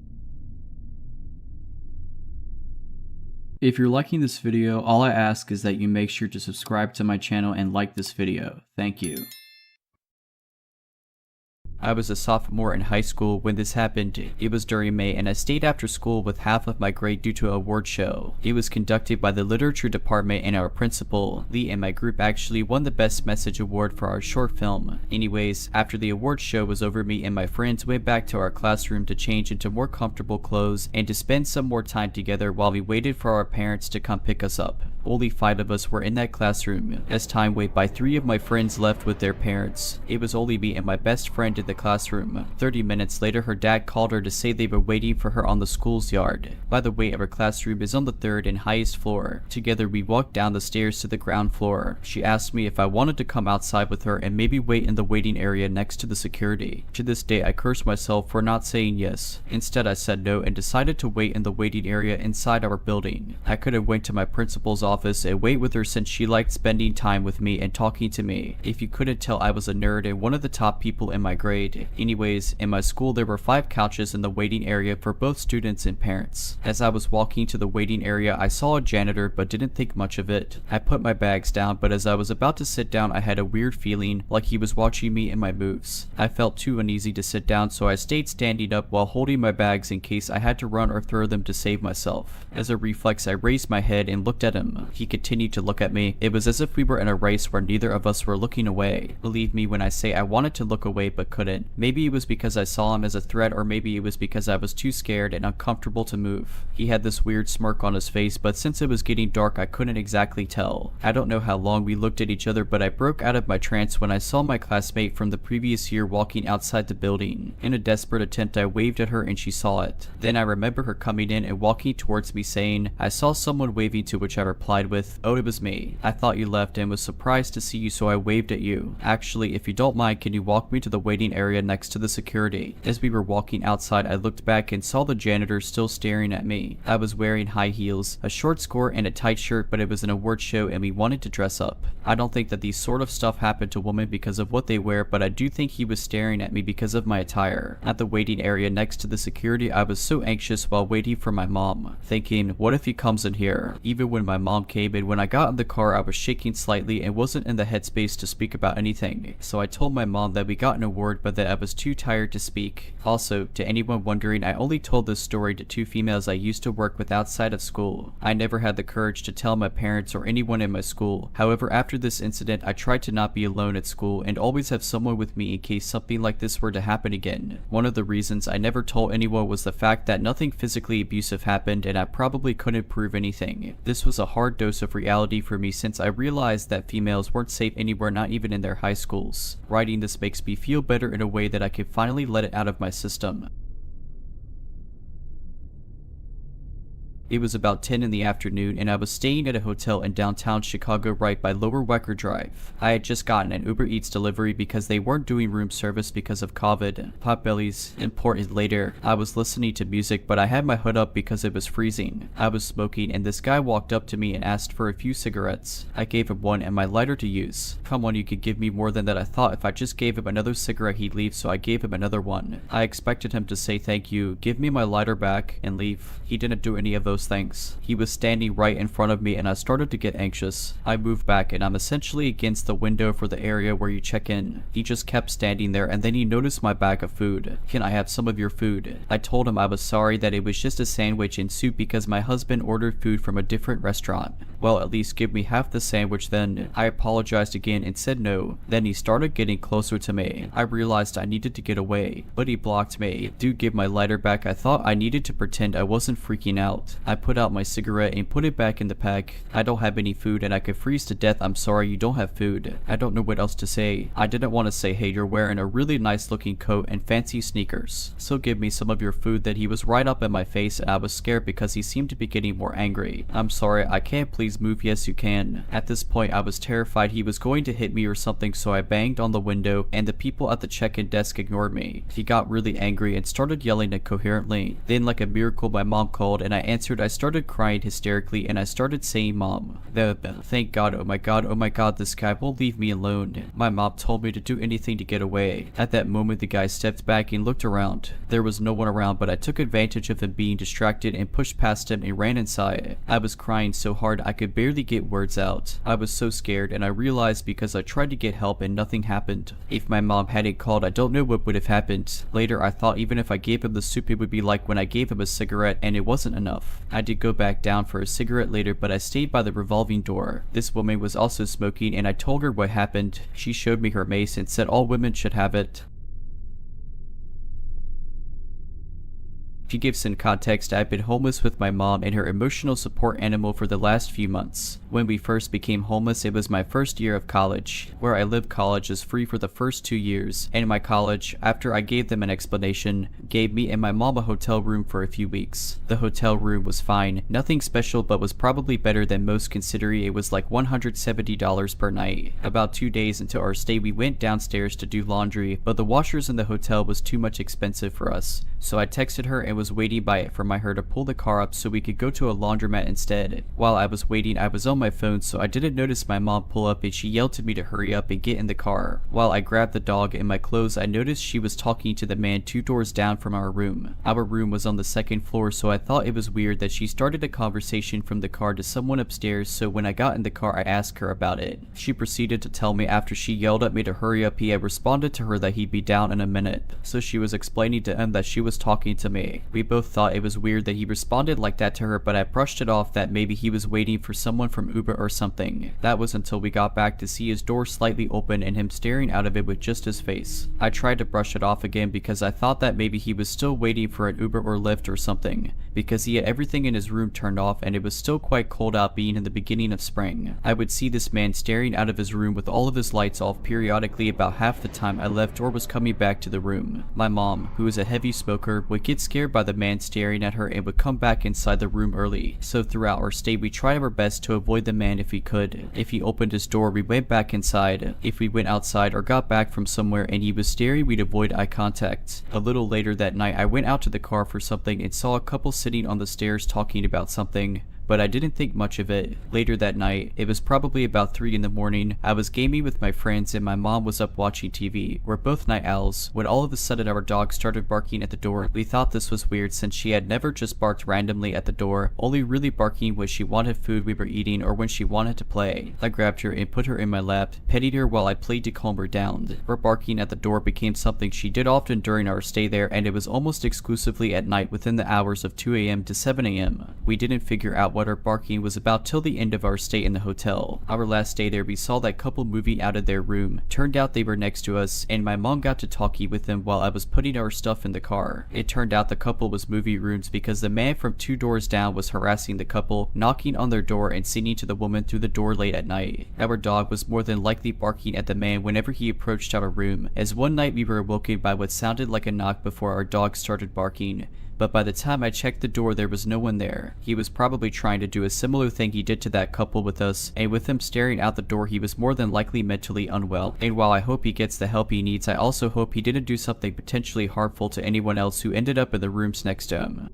If you're liking this video, all I ask is that you make sure to subscribe to my channel and like this video. Thank you. I was a sophomore in high school when this happened. It was during May and I stayed after school with half of my grade due to an award show. It was conducted by the literature department and our principal. Lee and my group actually won the best message award for our short film. Anyways, after the award show was over, me and my friends went back to our classroom to change into more comfortable clothes and to spend some more time together while we waited for our parents to come pick us up. Only 5 of us were in that classroom. As time went by, 3 of my friends left with their parents. It was only me and my best friend in the classroom. 30 minutes later, her dad called her to say they were waiting for her on the school's yard. By the way, our classroom is on the 3rd and highest floor. Together, we walked down the stairs to the ground floor. She asked me if I wanted to come outside with her and maybe wait in the waiting area next to the security. To this day, I curse myself for not saying yes. Instead, I said no and decided to wait in the waiting area inside our building. I could have went to my principal's office and wait with her since she liked spending time with me and talking to me. If you couldn't tell, I was a nerd and one of the top people in my grade. Anyways, in my school there were 5 couches in the waiting area for both students and parents. As I was walking to the waiting area, I saw a janitor but didn't think much of it. I put my bags down, but as I was about to sit down, I had a weird feeling like he was watching me and my moves. I felt too uneasy to sit down, so I stayed standing up while holding my bags in case I had to run or throw them to save myself. As a reflex, I raised my head and looked at him. He continued to look at me. It was as if we were in a race where neither of us were looking away. Believe me when I say I wanted to look away but couldn't. Maybe it was because I saw him as a threat, or maybe it was because I was too scared and uncomfortable to move. He had this weird smirk on his face, but since it was getting dark, I couldn't exactly tell. I don't know how long we looked at each other, but I broke out of my trance when I saw my classmate from the previous year walking outside the building. In a desperate attempt, I waved at her and she saw it. Then I remember her coming in and walking towards me saying, "I saw someone waving," to which I replied with, "Oh, it was me. I thought you left and was surprised to see you, so I waved at you. Actually, if you don't mind, can you walk me to the waiting area next to the security?" As we were walking outside, I looked back and saw the janitor still staring at me. I was wearing high heels, a short skirt, and a tight shirt, but it was an award show and we wanted to dress up. I don't think that these sort of stuff happen to women because of what they wear, but I do think he was staring at me because of my attire. At the waiting area next to the security, I was so anxious while waiting for my mom, thinking, what if he comes in here? Even when my mom came in, when I got in the car, I was shaking slightly and wasn't in the headspace to speak about anything. So I told my mom that we got an award, but that I was too tired to speak. Also, to anyone wondering, I only told this story to 2 females I used to work with outside of school. I never had the courage to tell my parents or anyone in my school. However, after this incident, I tried to not be alone at school and always have someone with me in case something like this were to happen again. One of the reasons I never told anyone was the fact that nothing physically abusive happened and I probably couldn't prove anything. This was a hard dose of reality for me since I realized that females weren't safe anywhere, not even in their high schools. Writing this makes me feel better in a way that I can finally let it out of my system. It was about 10 in the afternoon and I was staying at a hotel in downtown Chicago right by Lower Wecker Drive. I had just gotten an Uber Eats delivery because they weren't doing room service because of COVID. Potbelly's important later. I was listening to music, but I had my hood up because it was freezing. I was smoking and this guy walked up to me and asked for a few cigarettes. I gave him one and my lighter to use. Come on, you could give me more than that. I thought if I just gave him another cigarette he'd leave, so I gave him another one. I expected him to say thank you, give me my lighter back, and leave. He didn't do any of those those things. He was standing right in front of me and I started to get anxious. I moved back and I'm essentially against the window for the area where you check in. He just kept standing there and then he noticed my bag of food. "Can I have some of your food?" I told him I was sorry that it was just a sandwich and soup because my husband ordered food from a different restaurant. "Well, at least give me half the sandwich then." I apologized again and said no. Then he started getting closer to me. I realized I needed to get away, but he blocked me. "Dude, give my lighter back." I thought I needed to pretend I wasn't freaking out. I put out my cigarette and put it back in the pack. "I don't have any food and I could freeze to death. I'm sorry you don't have food." I don't know what else to say. I didn't want to say, "Hey, you're wearing a really nice looking coat and fancy sneakers, so give me some of your food." That he was right up in my face and I was scared because he seemed to be getting more angry. "I'm sorry, I can't, please move." "Yes, you can." At this point, I was terrified he was going to hit me or something, so I banged on the window and the people at the check-in desk ignored me. He got really angry and started yelling incoherently. Then, like a miracle, my mom called and I answered. I started crying hysterically and I started saying, "Mom, thank God, oh my God, this guy won't leave me alone." My mom told me to do anything to get away. At that moment, the guy stepped back and looked around. There was no one around, but I took advantage of him being distracted and pushed past him and ran inside. I was crying so hard I could barely get words out. I was so scared and I realized because I tried to get help and nothing happened. If my mom hadn't called, I don't know what would have happened. Later, I thought even if I gave him the soup, it would be like when I gave him a cigarette and it wasn't enough. I did go back down for a cigarette later, but I stayed by the revolving door. This woman was also smoking and I told her what happened. She showed me her mace and said all women should have it. To give some context, I've been homeless with my mom and her emotional support animal for the last few months. When we first became homeless, it was my first year of college. Where I live, college is free for the first 2 years, and my college, after I gave them an explanation, gave me and my mom a hotel room for a few weeks. The hotel room was fine, nothing special, but was probably better than most considering it was like $170 per night. About 2 days into our stay, we went downstairs to do laundry, but the washers in the hotel was too much expensive for us. So I texted her and was waiting by it for her to pull the car up so we could go to a laundromat instead. While I was waiting, I was on my phone, so I didn't notice my mom pull up and she yelled to me to hurry up and get in the car. While I grabbed the dog and my clothes, I noticed she was talking to the man 2 doors down from our room. Our room was on the 2nd floor, so I thought it was weird that she started a conversation from the car to someone upstairs, so when I got in the car, I asked her about it. She proceeded to tell me after she yelled at me to hurry up, he had responded to her that he'd be down in a minute. So she was explaining to him that she was talking to me. We both thought it was weird that he responded like that to her, but I brushed it off that maybe he was waiting for someone from Uber or something. That was until we got back to see his door slightly open and him staring out of it with just his face. I tried to brush it off again because I thought that maybe he was still waiting for an Uber or Lyft or something, because he had everything in his room turned off and it was still quite cold out being in the beginning of spring. I would see this man staring out of his room with all of his lights off periodically about half the time I left or was coming back to the room. My mom, who is a heavy smoker, would get scared by the man staring at her and would come back inside the room early. So throughout our stay, we tried our best to avoid the man if we could. If he opened his door, we went back inside. If we went outside or got back from somewhere and he was staring, we'd avoid eye contact. A little later that night, I went out to the car for something and saw a couple sitting on the stairs talking about something, but I didn't think much of it. Later that night, it was probably about 3 in the morning, I was gaming with my friends and my mom was up watching TV. We're both night owls, when all of a sudden our dog started barking at the door. We thought this was weird since she had never just barked randomly at the door, only really barking when she wanted food we were eating or when she wanted to play. I grabbed her and put her in my lap, petting her while I played to calm her down. Her barking at the door became something she did often during our stay there, and it was almost exclusively at night within the hours of 2 a.m. to 7 a.m. We didn't figure out what her barking was about till the end of our stay in the hotel. Our last day there, we saw that couple moving out of their room. Turned out they were next to us, and my mom got to talking with them while I was putting our stuff in the car. It turned out the couple was moving rooms because the man from 2 doors down was harassing the couple, knocking on their door and singing to the woman through the door late at night. Our dog was more than likely barking at the man whenever he approached our room, as one night we were awoken by what sounded like a knock before our dog started barking. But by the time I checked the door, there was no one there. He was probably trying to do a similar thing he did to that couple with us, and with him staring out the door, he was more than likely mentally unwell. And while I hope he gets the help he needs, I also hope he didn't do something potentially harmful to anyone else who ended up in the rooms next to him.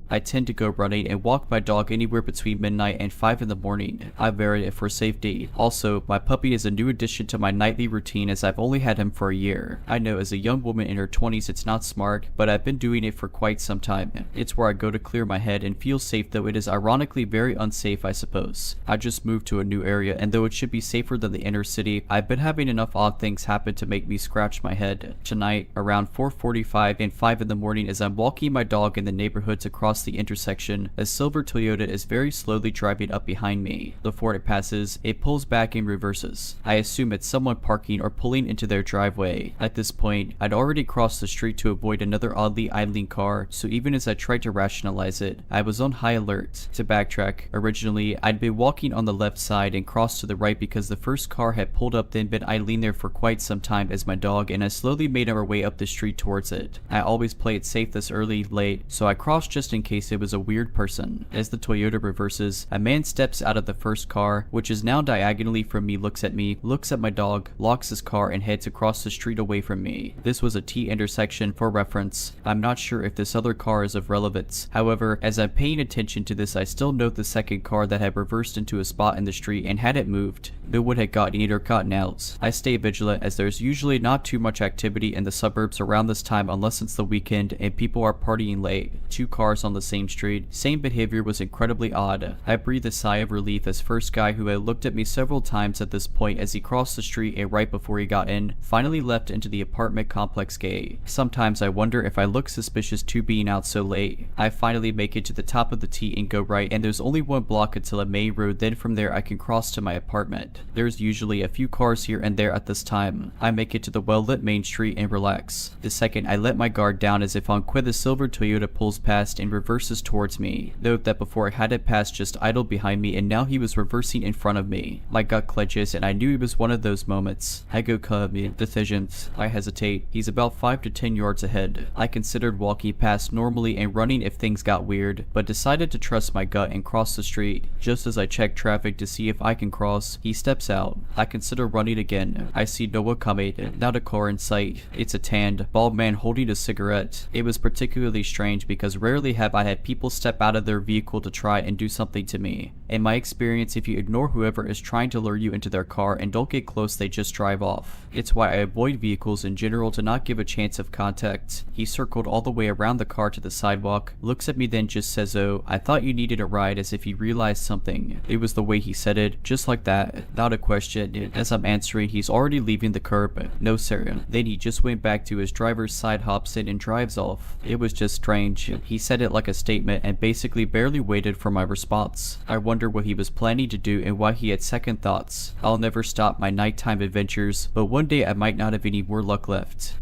I tend to go running and walk my dog anywhere between midnight and 5 in the morning. I vary it for safety. Also, my puppy is a new addition to my nightly routine as I've only had him for a year. I know as a young woman in her 20s it's not smart, but I've been doing it for quite some time. It's where I go to clear my head and feel safe, though it is ironically very unsafe, I suppose. I just moved to a new area, and though it should be safer than the inner city, I've been having enough odd things happen to make me scratch my head. Tonight, around 4:45 and 5 in the morning, as I'm walking my dog in the neighborhood to cross the intersection, a silver Toyota is very slowly driving up behind me. Before it passes, it pulls back and reverses. I assume it's someone parking or pulling into their driveway. At this point, I'd already crossed the street to avoid another oddly idling car, so even as I tried to rationalize it, I was on high alert. To backtrack, originally, I'd been walking on the left side and crossed to the right because the first car had pulled up, then been idling there for quite some time as my dog, and I slowly made our way up the street towards it. I always play it safe this early late, so I crossed just in case it was a weird person. As the Toyota reverses, a man steps out of the first car, which is now diagonally from me, looks at me, looks at my dog, locks his car, and heads across the street away from me. This was a T intersection for reference. I'm not sure if this other car is of relevance. However, as I'm paying attention to this, I still note the second car that had reversed into a spot in the street and hadn't moved. No one had gotten in or gotten out. I stay vigilant as there's usually not too much activity in the suburbs around this time unless it's the weekend and people are partying late. 2 cars on the same street. Same behavior was incredibly odd. I breathed a sigh of relief as first guy, who had looked at me several times at this point as he crossed the street and right before he got in, finally left into the apartment complex gate. Sometimes I wonder if I look suspicious too being out so late. I finally make it to the top of the T and go right, and there's only one block until a main road, then from there I can cross to my apartment. There's usually a few cars here and there at this time. I make it to the well-lit main street and relax. The second I let my guard down as if on quit, the silver Toyota pulls past and reverses towards me. Note that before I had it passed just idled behind me, and now he was reversing in front of me. My gut clenches and I knew it was one of those moments. I go decisions. I hesitate. He's about 5 to 10 yards ahead. I considered walking past normally and running if things got weird, but decided to trust my gut and cross the street. Just as I check traffic to see if I can cross, he steps out. I consider running again. I see no one coming, not a car in sight. It's a tanned, bald man holding a cigarette. It was particularly strange because rarely have I had people step out of their vehicle to try and do something to me. In my experience, if you ignore whoever is trying to lure you into their car and don't get close, they just drive off. It's why I avoid vehicles in general to not give a chance of contact. He circled all the way around the car to the sidewalk, looks at me, then just says, "Oh, I thought you needed a ride," as if he realized something. It was the way he said it, just like that, without a question. As I'm answering, he's already leaving the curb. "No sir." Then he just went back to his driver's side, hops in and drives off. It was just strange. He said it like a statement and basically barely waited for my response. I wonder what he was planning to do and why he had second thoughts. I'll never stop my nighttime adventures, but one day I might not have any more luck left.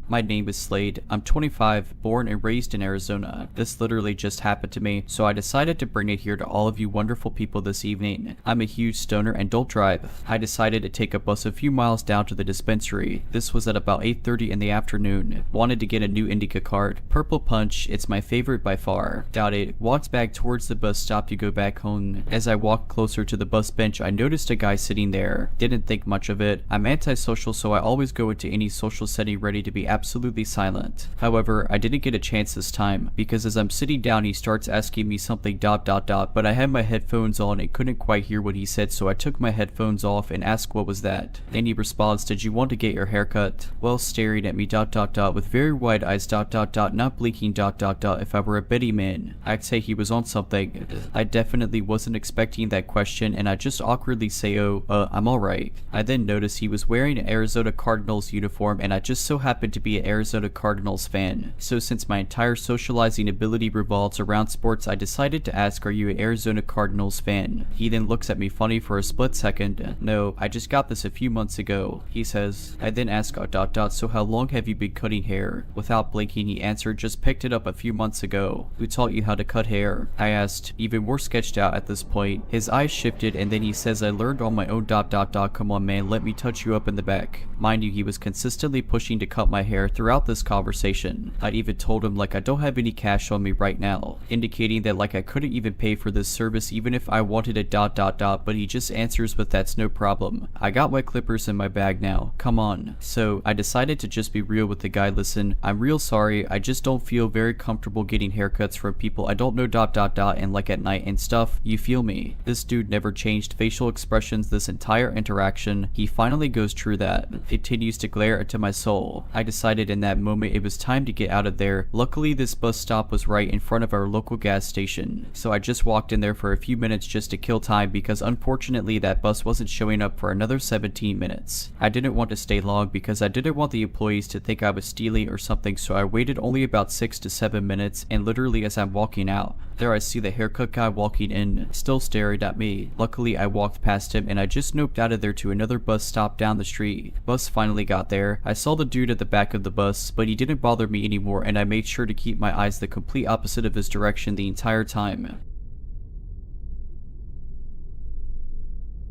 My name is Slade. I'm 25, born and raised in Arizona. This literally just happened to me, so I decided to bring it here to all of you wonderful people this evening. I'm a huge stoner and don't drive. I decided to take a bus a few miles down to the dispensary. This was at about 8:30 in the afternoon. Wanted to get a new Indica card. Purple Punch, it's my favorite by far. Doubt it. Walked back towards the bus stop to go back home. As I walked closer to the bus bench, I noticed a guy sitting there. Didn't think much of it. I'm antisocial, so I always go into any social setting ready to be absolutely silent. However, I didn't get a chance this time, because as I'm sitting down he starts asking me something ... but I had my headphones on and couldn't quite hear what he said, so I took my headphones off and asked what was that. Then he responds, "Did you want to get your hair cut?" Well, staring at me ... with very wide eyes ... not blinking ... if I were a Betty man, I'd say he was on something. I definitely wasn't expecting that question, and I just awkwardly say, "Oh, I'm alright." I then noticed he was wearing an Arizona Cardinals uniform, and I just so happened to be an Arizona Cardinals fan. So since my entire socializing ability revolves around sports, I decided to ask, "Are you an Arizona Cardinals fan?" He then looks at me funny for a split second. "No, I just got this a few months ago," he says. I then ask, "So how long have you been cutting hair?" Without blinking, he answered, "Just picked it up a few months ago." "Who taught you how to cut hair?" I asked, even more sketched out at this point. His eyes shifted and then he says, "I learned on my own ... Come on man, let me touch you up in the back." Mind you, he was consistently pushing to cut my hair hair throughout this conversation. I'd even told him like I don't have any cash on me right now, indicating that like I couldn't even pay for this service even if I wanted it ... but he just answers with that's no problem. I got my clippers in my bag now, come on. So I decided to just be real with the guy. Listen, I'm real sorry, I just don't feel very comfortable getting haircuts from people I don't know ... and like at night and stuff, you feel me? This dude never changed facial expressions this entire interaction. He finally goes true that. Continues to glare into my soul. I decided in that moment it was time to get out of there. Luckily this bus stop was right in front of our local gas station, so I just walked in there for a few minutes just to kill time because unfortunately that bus wasn't showing up for another 17 minutes. I didn't want to stay long because I didn't want the employees to think I was stealing or something, so I waited only about 6 to 7 minutes, and literally as I'm walking out, there I see the haircut guy walking in, still staring at me. Luckily I walked past him and I just noped out of there to another bus stop down the street. Bus finally got there. I saw the dude at the back of the bus, but he didn't bother me anymore, and I made sure to keep my eyes the complete opposite of his direction the entire time.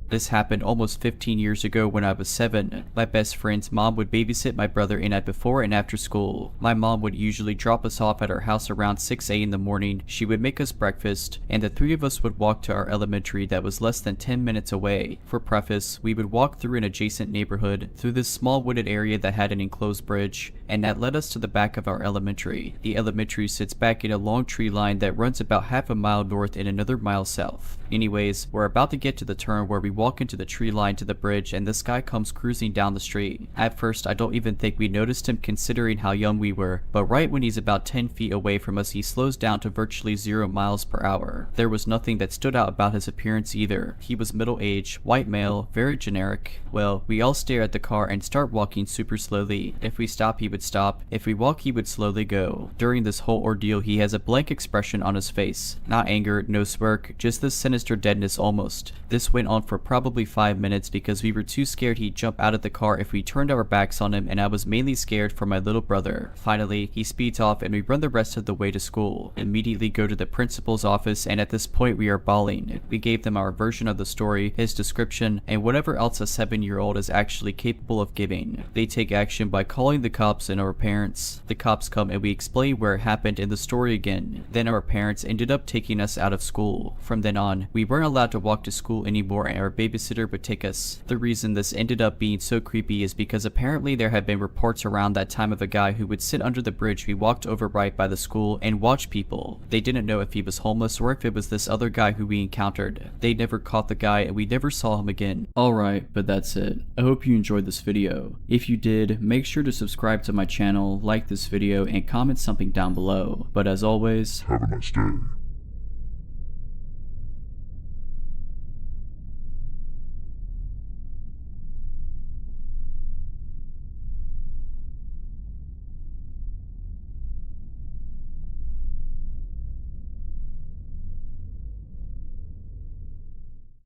This happened almost 15 years ago when I was 7. My best friend's mom would babysit my brother in at before and after school. My mom would usually drop us off at our house around 6 a.m. in the morning. She would make us breakfast, and the three of us would walk to our elementary that was less than 10 minutes away. For preface, we would walk through an adjacent neighborhood, through this small wooded area that had an enclosed bridge, and that led us to the back of our elementary. The elementary sits back in a long tree line that runs about half a mile north and another mile south. Anyways, we're about to get to the turn where we walk into the tree line to the bridge and this guy comes cruising down the street. At first, I don't even think we noticed him considering how young we were, but right when he's about 10 feet away from us, he slows down to virtually 0 miles per hour. There was nothing that stood out about his appearance either. He was middle-aged, white male, very generic. Well, we all stare at the car and start walking super slowly. If we stop, he would stop. If we walk, he would slowly go. During this whole ordeal, he has a blank expression on his face. Not anger, no smirk, just this sinister deadness almost. This went on for probably 5 minutes because we were too scared he'd jump out of the car if we turned our backs on him, and I was mainly scared for my little brother. Finally, he speeds off and we run the rest of the way to school. Immediately go to the principal's office, and at this point we are bawling. We gave them our version of the story, his description, and whatever else a 7-year-old is actually capable of giving. They take action by calling the cops and our parents. The cops come and we explain where it happened in the story again. Then our parents ended up taking us out of school. From then on, we weren't allowed to walk to school anymore, and our babysitter would take us. The reason this ended up being so creepy is because apparently there had been reports around that time of a guy who would sit under the bridge we walked over right by the school and watch people. They didn't know if he was homeless or if it was this other guy who we encountered. They never caught the guy and we never saw him again. Alright, but that's it. I hope you enjoyed this video. If you did, make sure to subscribe to my channel, like this video, and comment something down below. But as always, Have a nice day.